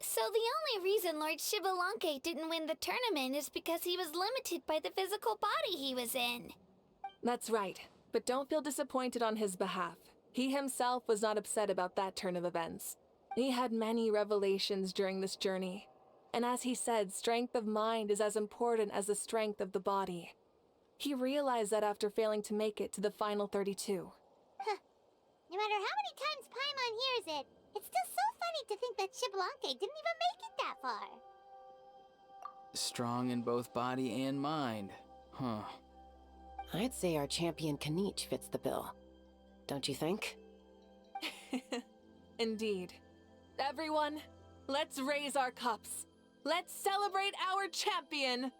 So the only reason Lord Shibalonke didn't win the tournament is because he was limited by the physical body he was in. That's right, but don't feel disappointed on his behalf. He himself was not upset about that turn of events. He had many revelations during this journey. And as he said, strength of mind is as important as the strength of the body. He realized that after failing to make it to the final 32. Huh. No matter how many times Paimon hears it, it's still so funny to think that Shibalonke didn't even make it that far. Strong in both body and mind. Huh. I'd say our champion Kanich fits the bill. Don't you think? Indeed. Everyone, Let's raise our cups. Let's celebrate our champion.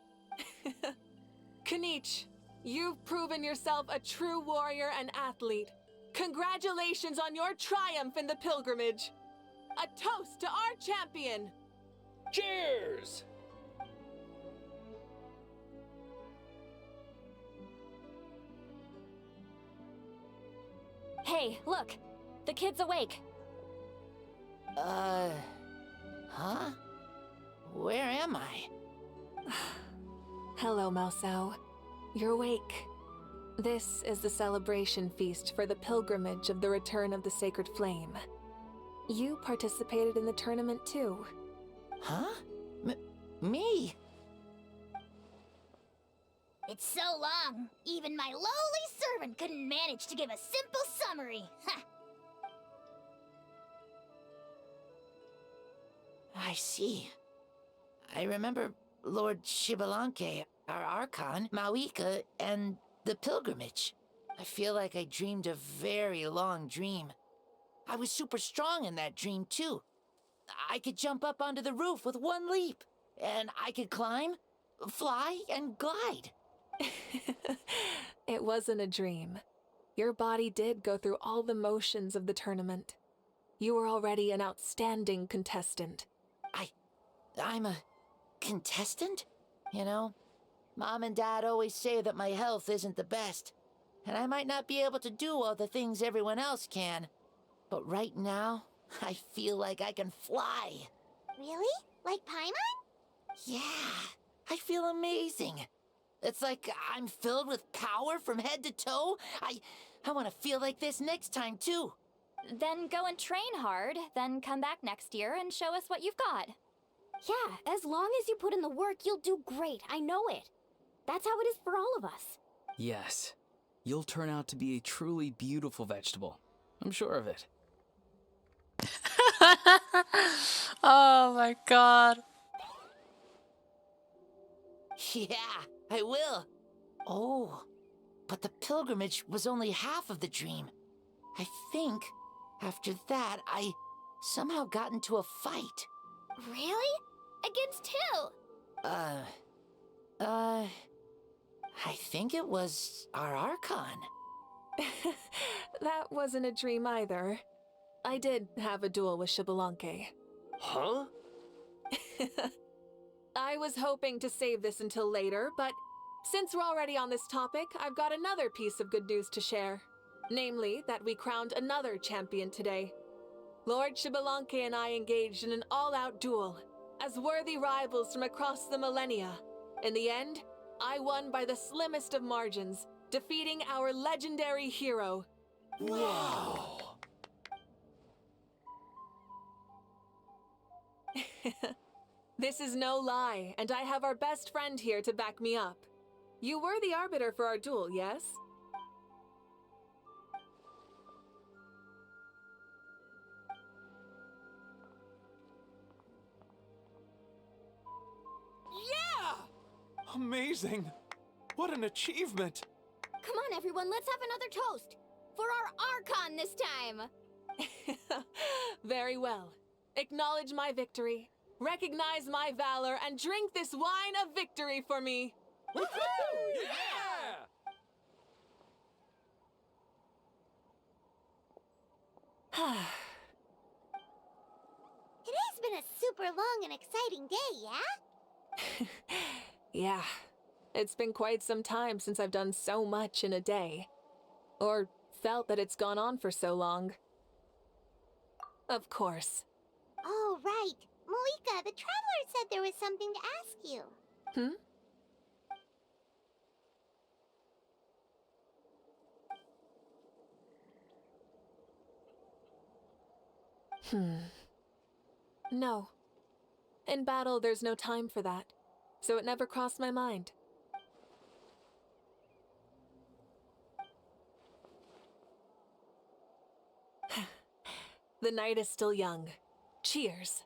Kenichi, you've proven yourself a true warrior and athlete. Congratulations on your triumph in the pilgrimage. A toast to our champion. Cheers! Hey, look! The kid's awake. Huh? Where am I? Hello, Mausao. You're awake. This is the celebration feast for the pilgrimage of the return of the Sacred Flame. You participated in the tournament too. Huh? Me? It's so long, even my lowly servant couldn't manage to give a simple summary. Ha! I see. I remember Lord Shibalanke, our Archon, Mavuika, and the pilgrimage. I feel like I dreamed a very long dream. I was super strong in that dream, too. I could jump up onto the roof with one leap, and I could climb, fly, and glide. It wasn't a dream. Your body did go through all the motions of the tournament. You were already an outstanding contestant. I'm a contestant? You know, Mom and Dad always say that my health isn't the best, and I might not be able to do all the things everyone else can. But right now, I feel like I can fly. Really? Like Paimon? Yeah, I feel amazing. It's like I'm filled with power from head to toe. I want to feel like this next time, too. Then go and train hard, then come back next year and show us what you've got. Yeah, as long as you put in the work, you'll do great. I know it. That's how it is for all of us. Yes. You'll turn out to be a truly beautiful vegetable. I'm sure of it. Oh my god. Yeah, I will. Oh, but the pilgrimage was only half of the dream. I think after that, I somehow got into a fight. Really? Against who? I think it was our Archon. That wasn't a dream either. I did have a duel with Shibalanke. Huh? I was hoping to save this until later, but since we're already on this topic, I've got another piece of good news to share. Namely, that we crowned another champion today. Lord Shibalanke and I engaged in an all-out duel, as worthy rivals from across the millennia. In the end, I won by the slimmest of margins, defeating our legendary hero. Whoa! This is no lie, and I have our best friend here to back me up. You were the arbiter for our duel, yes? Yeah! Amazing! What an achievement! Come on, everyone, let's have another toast. For our Archon this time. Very well. Acknowledge my victory, recognize my valor, and drink this wine of victory for me. Woohoo! Yeah! Today's been a super long and exciting day, yeah? Yeah, it's been quite some time since I've done so much in a day. Or felt that it's gone on for so long. Of course. Oh, right. Mavuika, the Traveler said there was something to ask you. No. In battle, there's no time for that, so it never crossed my mind. The night is still young. Cheers.